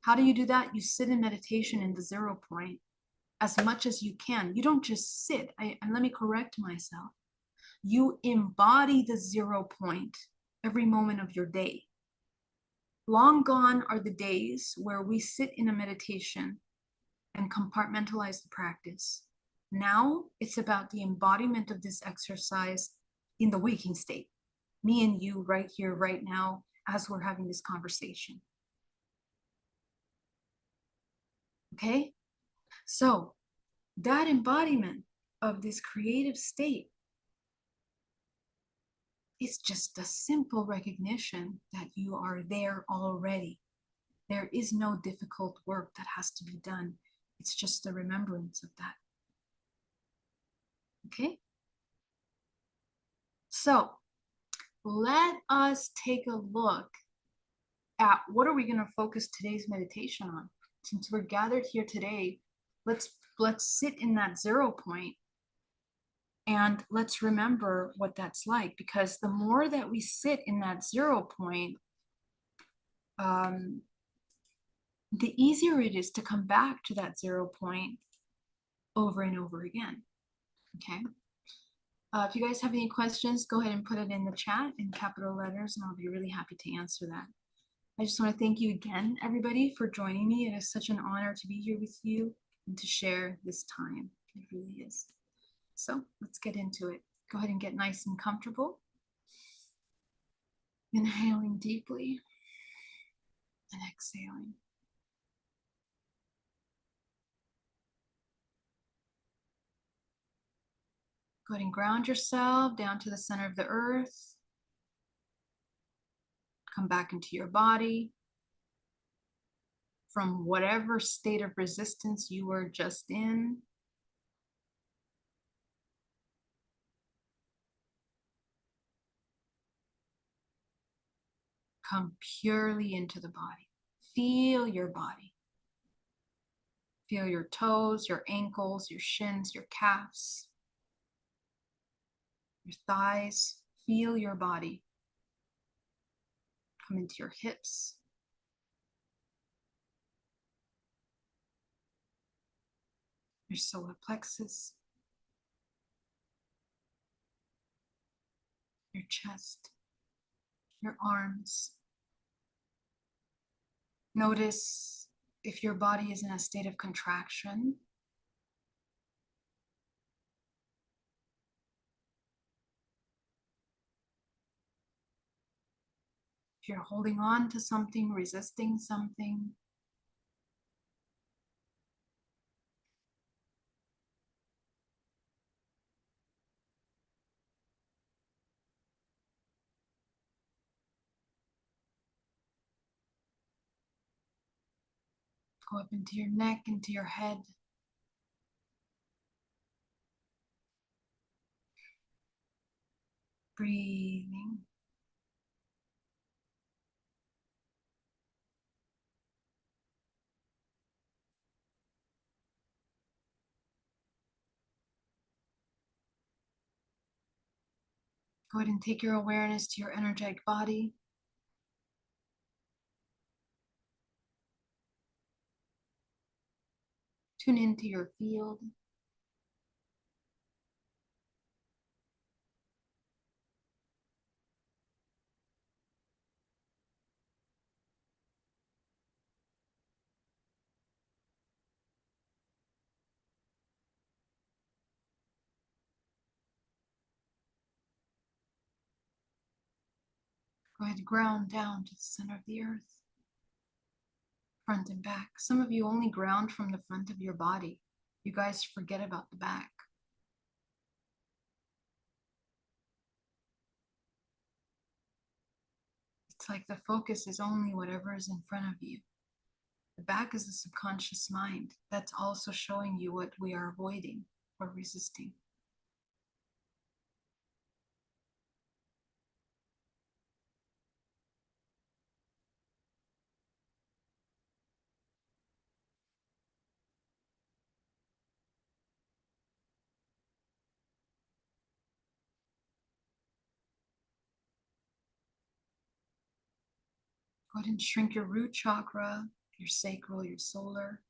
A: How do you do that? You sit in meditation in the 0 point as much as you can. You don't just sit. And let me correct myself. You embody the 0 point every moment of your day. Long gone are the days where we sit in a meditation and compartmentalize the practice. Now it's about the embodiment of this exercise in the waking state. Me and you right here, right now, as we're having this conversation. Okay? So that embodiment of this creative state is just a simple recognition that you are there already. There is no difficult work that has to be done. It's just the remembrance of that. Okay? So let us take a look at what are we going to focus today's meditation on. Since we're gathered here today, let's sit in that 0 point and let's remember what that's like, because the more that we sit in that 0 point, the easier it is to come back to that 0 point over and over again. Okay. If you guys have any questions, go ahead and put it in the chat in capital letters, and I'll be really happy to answer that. I just want to thank you again, everybody, for joining me. It is such an honor to be here with you and to share this time. It really is. So let's get into it. Go ahead and get nice and comfortable. Inhaling deeply and exhaling. Go ahead and ground yourself down to the center of the earth. Come back into your body from whatever state of resistance you were just in. Come purely into the body. Feel your body. Feel your toes, your ankles, your shins, your calves, your thighs. Feel your body. Come into your hips. Your solar plexus. Your chest. Your arms. Notice if your body is in a state of contraction. If you're holding on to something, resisting something. Go up into your neck, into your head. Breathing. Go ahead and take your awareness to your energetic body. Tune into your field. Go ahead and ground down to the center of the earth, front and back. Some of you only ground from the front of your body. You guys forget about the back. It's like the focus is only whatever is in front of you. The back is the subconscious mind. That's also showing you what we are avoiding or resisting. Go ahead and shrink your root chakra, your sacral, your solar.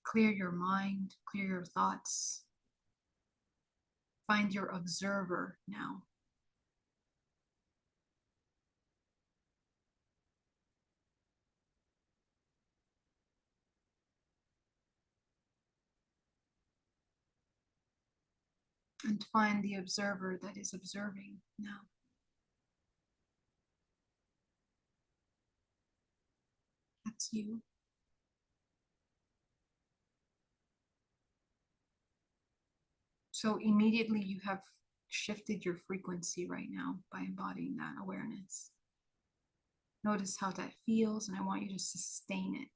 A: Clear your mind, clear your thoughts. Find your observer now. And find the observer that is observing now. That's you. So immediately you have shifted your frequency right now by embodying that awareness. Notice how that feels, and I want you to sustain it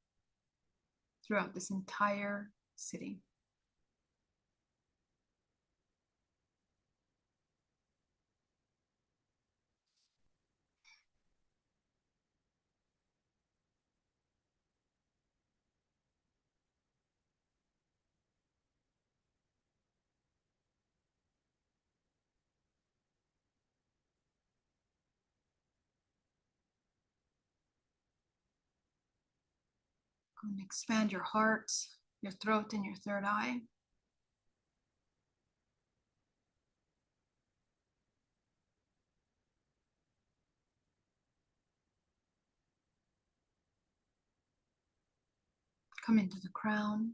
A: throughout this entire sitting. Go and expand your heart, your throat, and your third eye. Come into the crown.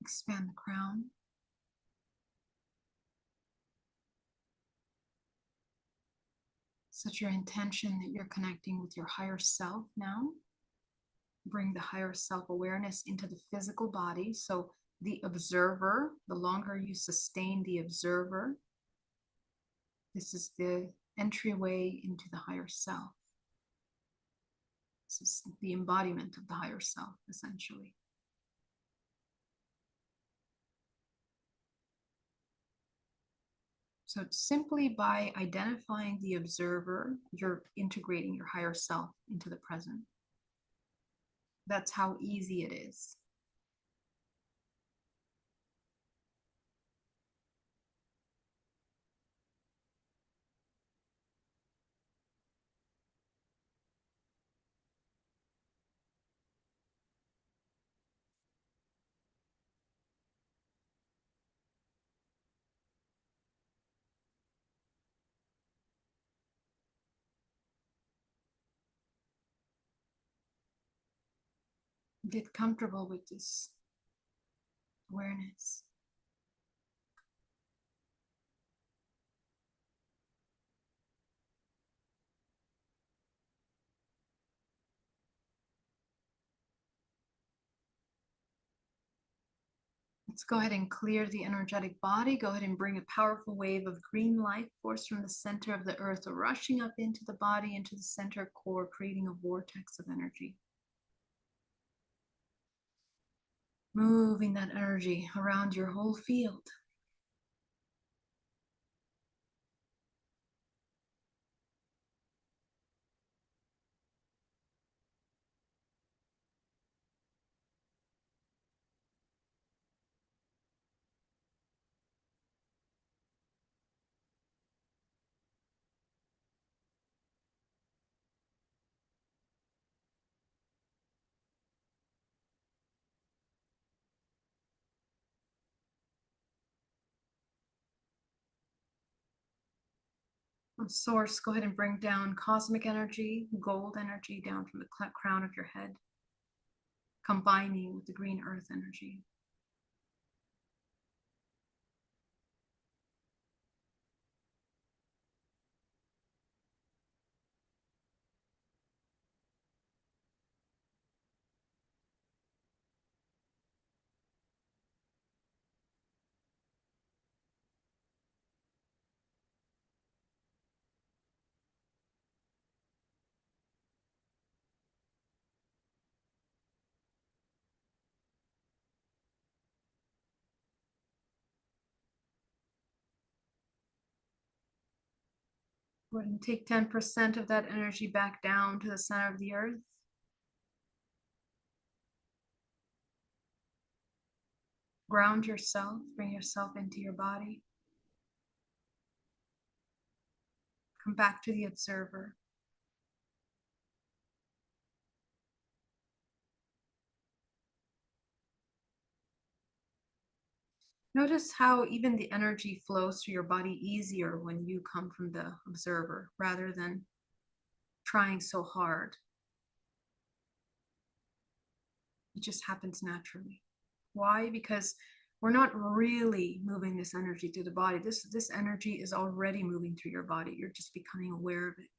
A: Expand the crown. Set your intention that you're connecting with your higher self now. Bring the higher self awareness into the physical body. So the observer, the longer you sustain the observer, this is the entryway into the higher self. This is the embodiment of the higher self, essentially. So simply by identifying the observer, you're integrating your higher self into the present. That's how easy it is. Get comfortable with this awareness. Let's go ahead and clear the energetic body. Go ahead and bring a powerful wave of green life force from the center of the earth, rushing up into the body, into the center core, creating a vortex of energy. Moving that energy around your whole field. Source, go ahead and bring down cosmic energy, gold energy down from the crown of your head, combining with the green earth energy. Go ahead and take 10% of that energy back down to the center of the earth. Ground yourself, bring yourself into your body. Come back to the observer. Notice how even the energy flows through your body easier when you come from the observer rather than trying so hard. It just happens naturally. Why? Because we're not really moving this energy through the body. This energy is already moving through your body. You're just becoming aware of it.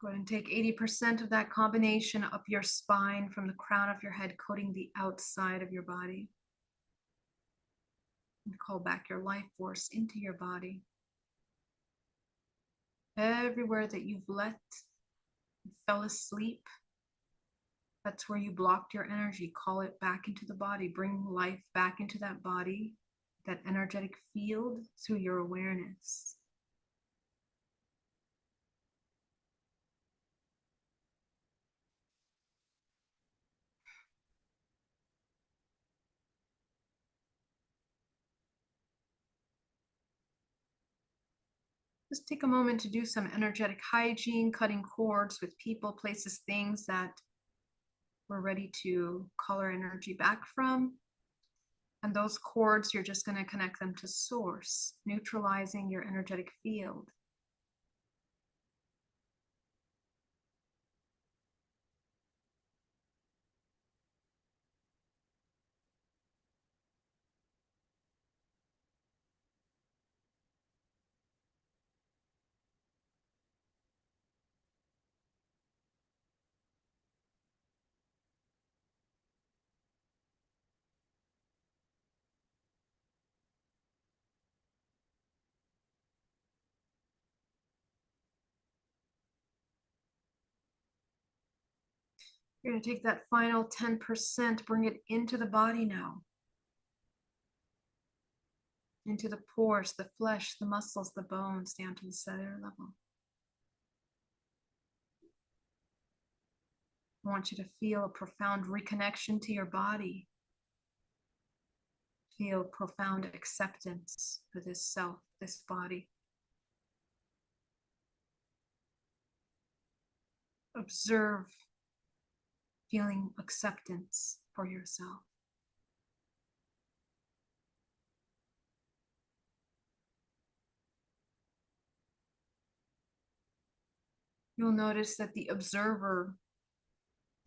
A: Go ahead and take 80% of that combination up your spine from the crown of your head, coating the outside of your body. And call back your life force into your body. Everywhere that you've let, you fell asleep, that's where you blocked your energy. Call it back into the body. Bring life back into that body, that energetic field through your awareness. Just take a moment to do some energetic hygiene, cutting cords with people, places, things that we're ready to call our energy back from. And those cords, you're just going to connect them to source, neutralizing your energetic field. You're going to take that final 10%, bring it into the body now. Into the pores, the flesh, the muscles, the bones, down to the cellular level. I want you to feel a profound reconnection to your body. Feel profound acceptance for this self, this body. Observe feeling acceptance for yourself. You'll notice that the observer,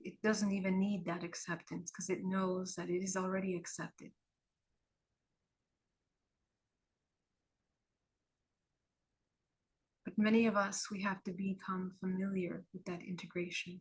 A: it doesn't even need that acceptance because it knows that it is already accepted. But many of us, we have to become familiar with that integration.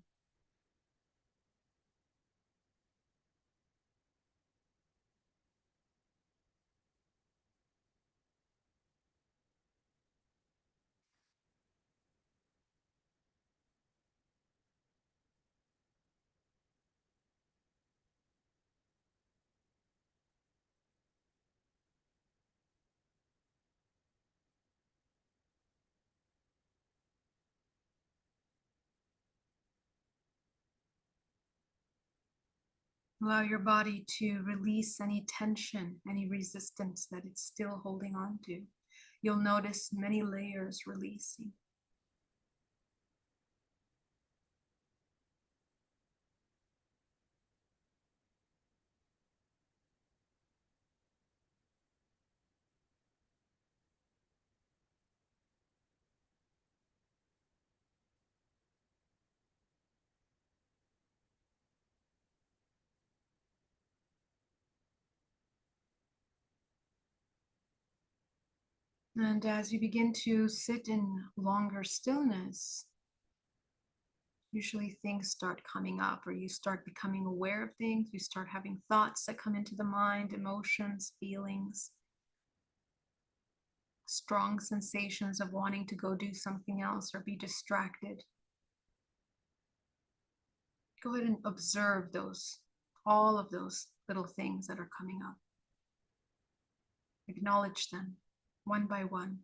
A: Allow your body to release any tension, any resistance that it's still holding on to. You'll notice many layers releasing. And as you begin to sit in longer stillness, usually things start coming up, or you start becoming aware of things. You start having thoughts that come into the mind, emotions, feelings, strong sensations of wanting to go do something else or be distracted. Go ahead and observe those, all of those little things that are coming up. Acknowledge them one by one,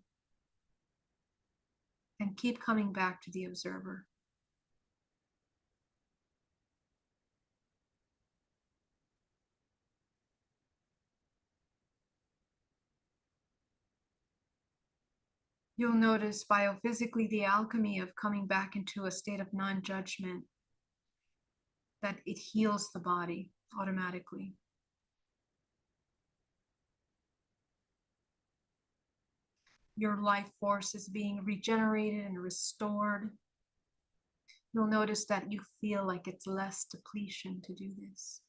A: and keep coming back to the observer. You'll notice biophysically the alchemy of coming back into a state of non-judgment, that it heals the body automatically. Your life force is being regenerated and restored. You'll notice that you feel like it's less depletion to do this.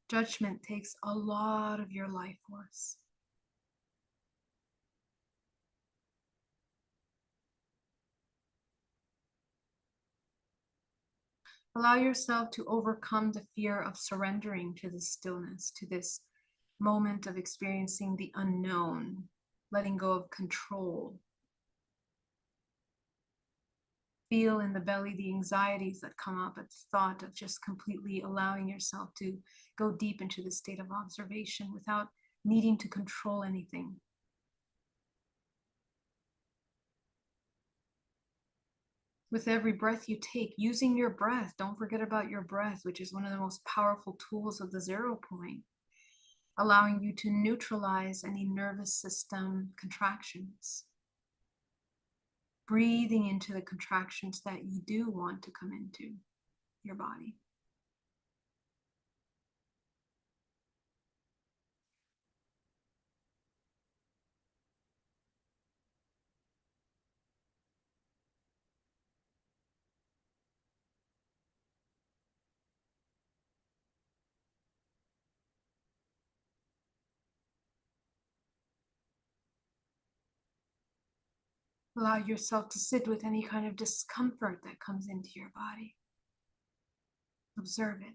A: Judgment takes a lot of your life force. Allow yourself to overcome the fear of surrendering to this stillness, to this moment of experiencing the unknown, letting go of control. Feel in the belly the anxieties that come up at the thought of just completely allowing yourself to go deep into the state of observation without needing to control anything. With every breath you take, using your breath, don't forget about your breath, which is one of the most powerful tools of the 0 point, allowing you to neutralize any nervous system contractions. Breathing into the contractions that you do want to come into your body. Allow yourself to sit with any kind of discomfort that comes into your body. Observe it.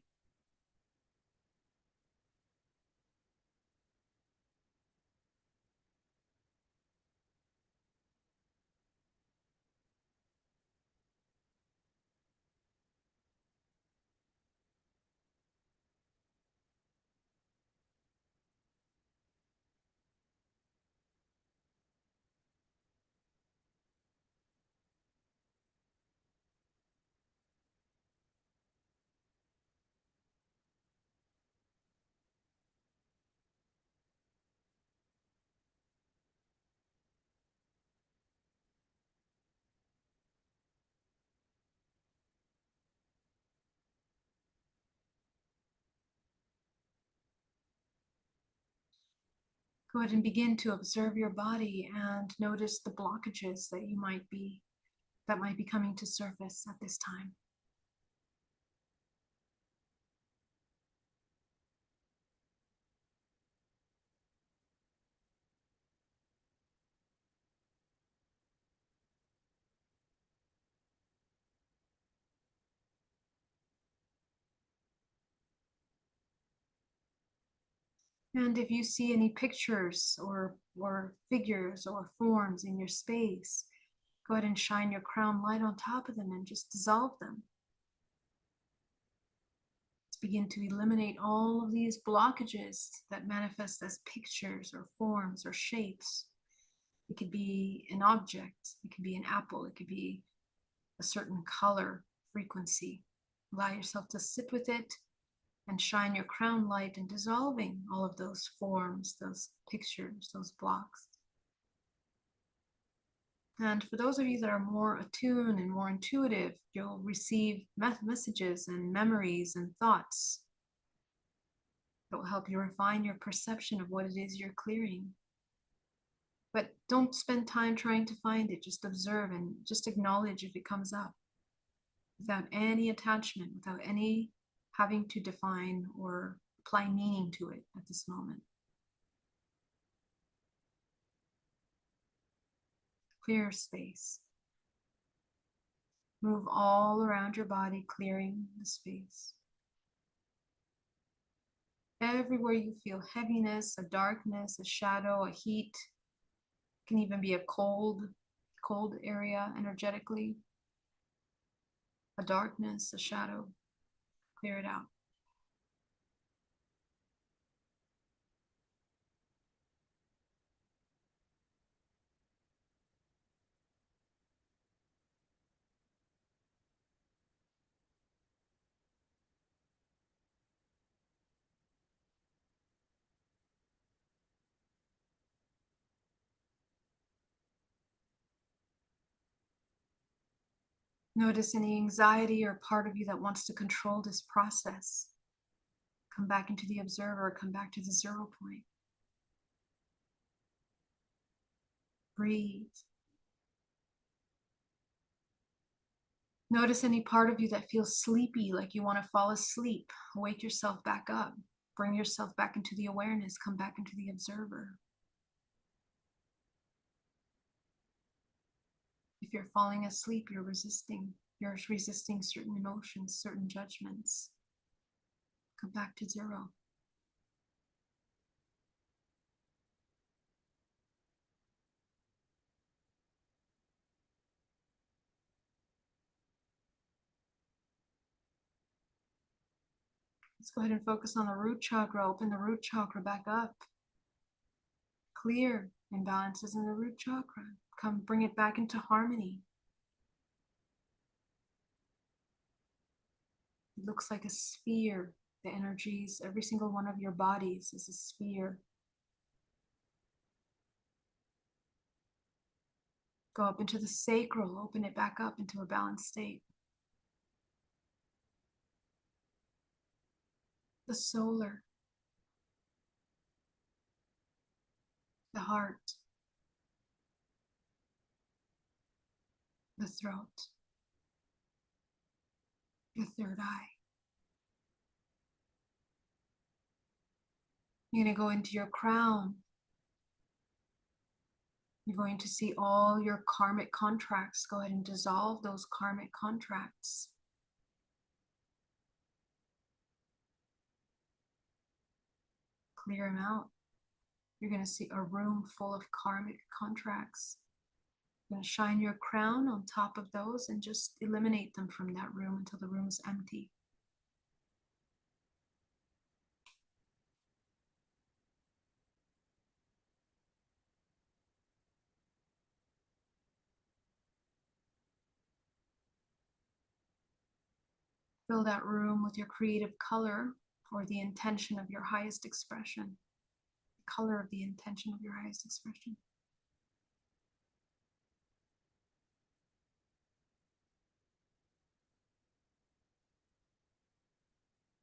A: Go ahead and begin to observe your body and notice the blockages that might be coming to surface at this time. And if you see any pictures or figures or forms in your space, go ahead and shine your crown light on top of them and just dissolve them. Let's begin to eliminate all of these blockages that manifest as pictures or forms or shapes. It could be an object, it could be an apple, it could be a certain color, frequency. Allow yourself to sit with it and shine your crown light and dissolving all of those forms, those pictures, those blocks. And for those of you that are more attuned and more intuitive, you'll receive messages and memories and thoughts that will help you refine your perception of what it is you're clearing. But don't spend time trying to find it. Just observe and just acknowledge if it comes up without any attachment, without any having to define or apply meaning to it at this moment. Clear space. Move all around your body, clearing the space. Everywhere you feel heaviness, a darkness, a shadow, a heat, can even be a cold area energetically, a darkness, a shadow, clear it out. Notice any anxiety or part of you that wants to control this process. Come back into the observer, come back to the 0 point. Breathe. Notice any part of you that feels sleepy, like you want to fall asleep. Wake yourself back up. Bring yourself back into the awareness. Come back into the observer. If you're falling asleep, you're resisting. You're resisting certain emotions, certain judgments. Come back to 0. Let's go ahead and focus on the root chakra. Open the root chakra back up. Clear imbalances in the root chakra. Come bring it back into harmony. It looks like a sphere. The energies, every single one of your bodies is a sphere. Go up into the sacral, open it back up into a balanced state. The solar, the heart, the throat, the third eye. You're going to go into your crown. You're going to see all your karmic contracts. Go ahead and dissolve those karmic contracts. Clear them out. You're going to see a room full of karmic contracts. You're going to shine your crown on top of those and just eliminate them from that room until the room is empty. Fill that room with your creative color or the intention of your highest expression. The color of the intention of your highest expression.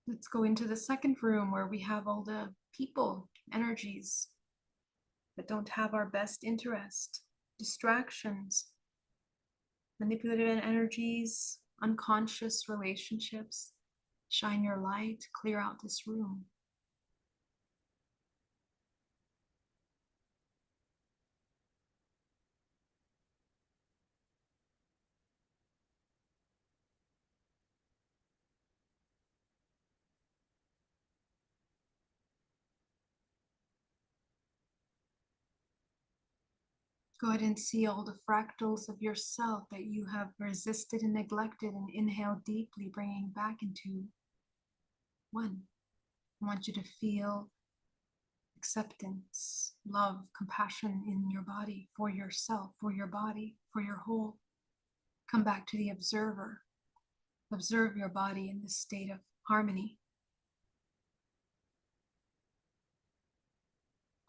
A: Let's go into the second room where we have all the people, energies that don't have our best interest, distractions, manipulative energies, unconscious relationships. Shine your light, clear out this room. Go ahead and see all the fractals of yourself that you have resisted and neglected, and inhale deeply, bringing back into one. I want you to feel acceptance, love, compassion in your body, for yourself, for your body, for your whole. Come back to the observer. Observe your body in this state of harmony.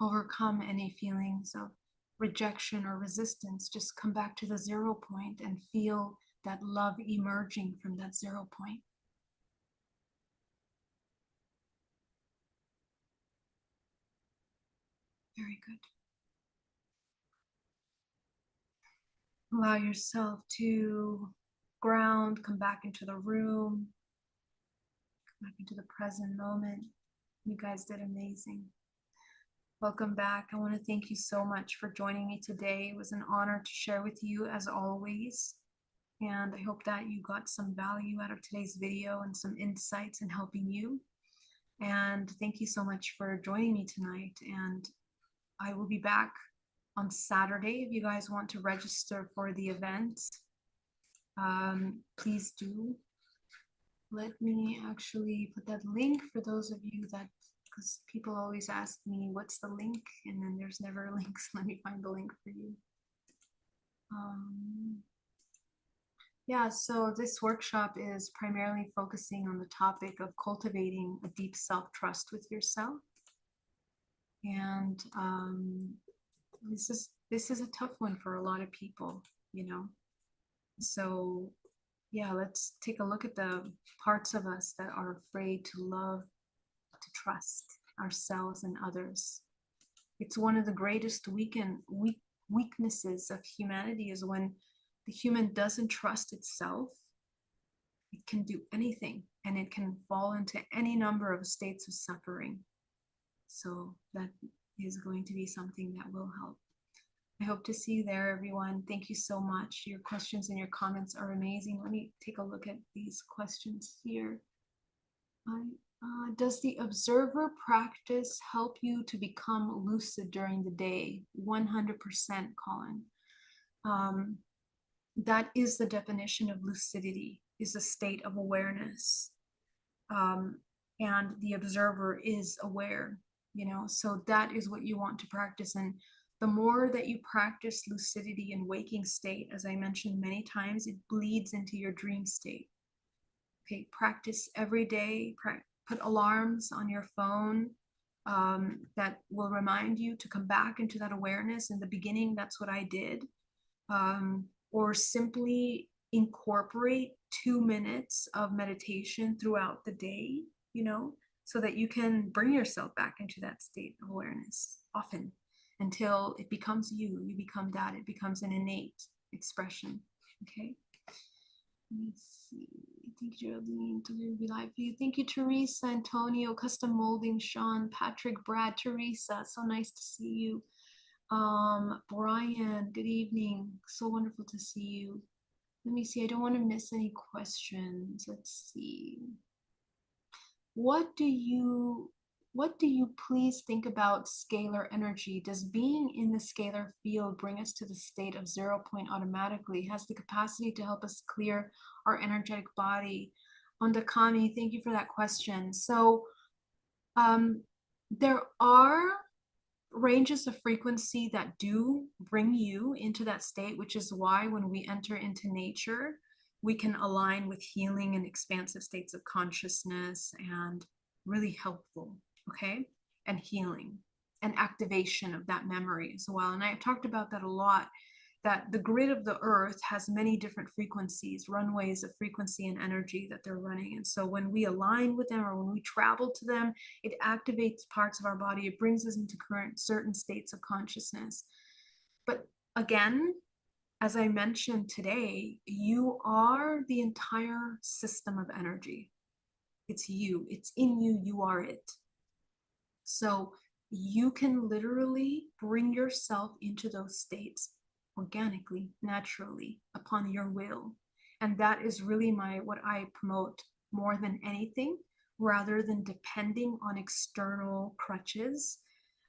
A: Overcome any feelings of rejection or resistance. Just come back to the 0 point and feel that love emerging from that 0 point. Very good. Allow yourself to ground, come back into the room, come back into the present moment. You guys did amazing. Welcome back. I want to thank you so much for joining me today. It was an honor to share with you as always. And I hope that you got some value out of today's video and some insights in helping you. And thank you so much for joining me tonight. And I will be back on Saturday if you guys want to register for the event. Please do. Let me actually put that link for those of you that, because people always ask me, what's the link? And then there's never a link, so let me find the link for you. Yeah, so this workshop is primarily focusing on the topic of cultivating a deep self-trust with yourself. And this is a tough one for a lot of people, you know. So yeah, let's take a look at the parts of us that are afraid to love, to trust ourselves and others. It's one of the greatest weaknesses of humanity is when the human doesn't trust itself. It can do anything and it can fall into any number of states of suffering. So that is going to be something that will help. I hope to see you there, everyone. Thank you so much. Your questions and your comments are amazing. Let me take a look at these questions here. Does the observer practice help you to become lucid during the day? 100%, Colin. That is the definition of lucidity, is a state of awareness. And the observer is aware, you know, so that is what you want to practice. And the more that you practice lucidity and waking state, as I mentioned many times, it bleeds into your dream state. Okay, practice every day, put alarms on your phone that will remind you to come back into that awareness. In the beginning, that's what I did. Or simply incorporate 2 minutes of meditation throughout the day, you know, so that you can bring yourself back into that state of awareness often until it becomes you. You become that. It becomes an innate expression. Okay. Let me see. Thank you, Geraldine. To be live for you. Thank you, Teresa, Antonio, Custom Molding, Sean, Patrick, Brad, Teresa. So nice to see you. Brian, good evening. So wonderful to see you. Let me see. I don't want to miss any questions. Let's see. What do you please think about scalar energy? Does being in the scalar field bring us to the state of 0 point automatically? Has the capacity to help us clear our energetic body? Ondakami, thank you for that question. So there are ranges of frequency that do bring you into that state, which is why when we enter into nature, we can align with healing and expansive states of consciousness and really helpful, okay? And healing and activation of that memory as well. And I've talked about that a lot, that the grid of the earth has many different frequencies, runways of frequency and energy that they're running. And so when we align with them or when we travel to them, it activates parts of our body. It brings us into current certain states of consciousness. But again, as I mentioned today, you are the entire system of energy. It's you, it's in you, you are it. So you can literally bring yourself into those states organically, naturally, upon your will. And that is really what I promote more than anything, rather than depending on external crutches.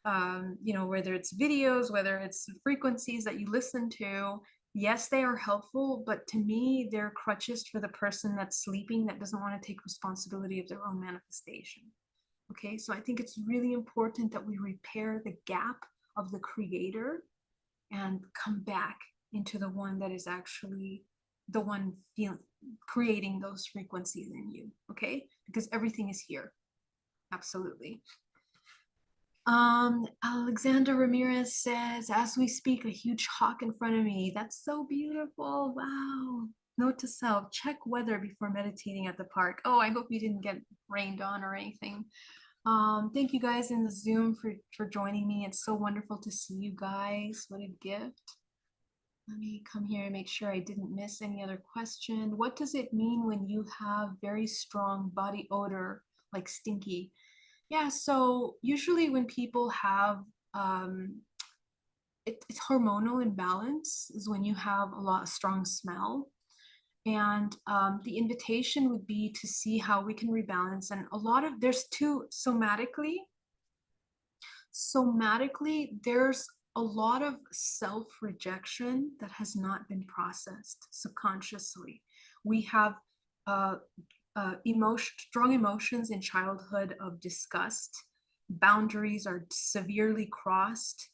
A: You know, whether it's videos, whether it's frequencies that you listen to, yes, they are helpful, but to me, they're crutches for the person that's sleeping, that doesn't want to take responsibility of their own manifestation. Okay, so I think it's really important that we repair the gap of the creator and come back into the one that is actually the one creating those frequencies in you, okay? Because everything is here, absolutely. Alexander Ramirez says, as we speak, a huge hawk in front of me. That's so beautiful, wow. Note to self, check weather before meditating at the park. Oh, I hope you didn't get rained on or anything. Thank you guys in the Zoom for joining me. It's so wonderful to see you guys. What a gift. Let me come here and make sure I didn't miss any other question. What does it mean when you have very strong body odor, like stinky? Yeah, so usually when people have it's hormonal imbalance is when you have a lot of strong smell. And the invitation would be to see how we can rebalance. And a lot of, there's two, somatically, there's a lot of self-rejection that has not been processed subconsciously. We have strong emotions in childhood of disgust. Boundaries are severely crossed.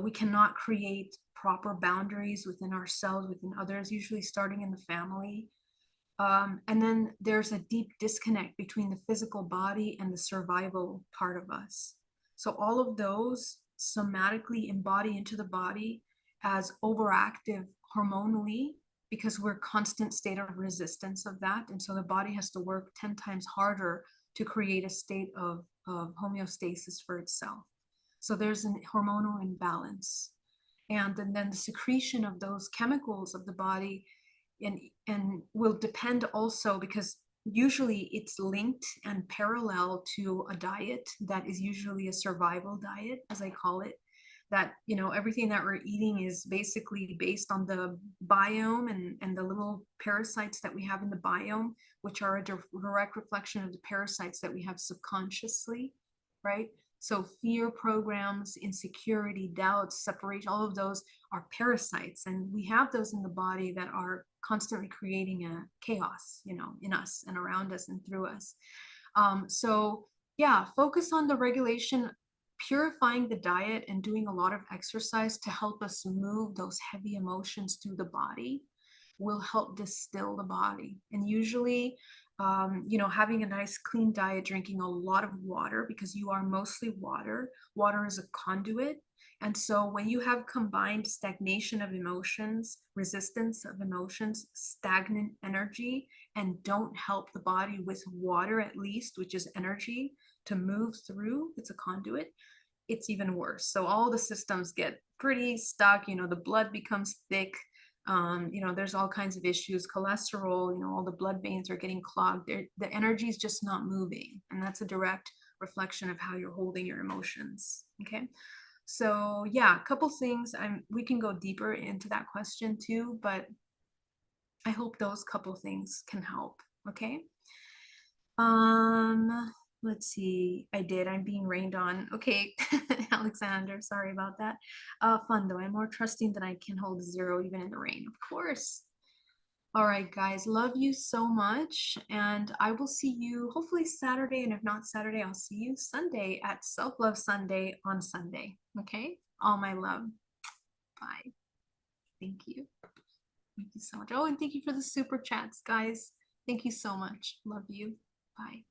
A: We cannot create proper boundaries within ourselves, within others, usually starting in the family. And then there's a deep disconnect between the physical body and the survival part of us. So all of those somatically embody into the body as overactive hormonally, because we're constant state of resistance of that. And so the body has to work 10 times harder to create a state of homeostasis for itself. So there's a hormonal imbalance. And then the secretion of those chemicals of the body and will depend also, because usually it's linked and parallel to a diet that is usually a survival diet, as I call it, that, you know, everything that we're eating is basically based on the biome and the little parasites that we have in the biome, which are a direct reflection of the parasites that we have subconsciously, right? So fear programs, insecurity, doubts, separation, all of those are parasites. And we have those in the body that are constantly creating a chaos, you know, in us and around us and through us. So yeah, focus on the regulation, purifying the diet and doing a lot of exercise to help us move those heavy emotions through the body will help distill the body. And usually, you know, having a nice clean diet, drinking a lot of water, because you are mostly water. Water is a conduit. And so when you have combined stagnation of emotions, resistance of emotions, stagnant energy, and don't help the body with water at least, which is energy, to move through, it's a conduit, it's even worse. So all the systems get pretty stuck, you know, the blood becomes thick. You know, there's all kinds of issues, cholesterol, you know, all the blood veins are getting clogged. The energy is just not moving. And that's a direct reflection of how you're holding your emotions. Okay. So yeah, a couple things. We can go deeper into that question too, but I hope those couple things can help. Okay. Let's see. I'm being rained on. Okay, Alexander, sorry about that. Fun though. I'm more trusting that I can hold zero even in the rain, of course. All right, guys, love you so much. And I will see you hopefully Saturday. And if not Saturday, I'll see you Sunday at Self Love Sunday on Sunday. Okay, all my love. Bye. Thank you. Thank you so much. Oh, and thank you for the super chats, guys. Thank you so much. Love you. Bye.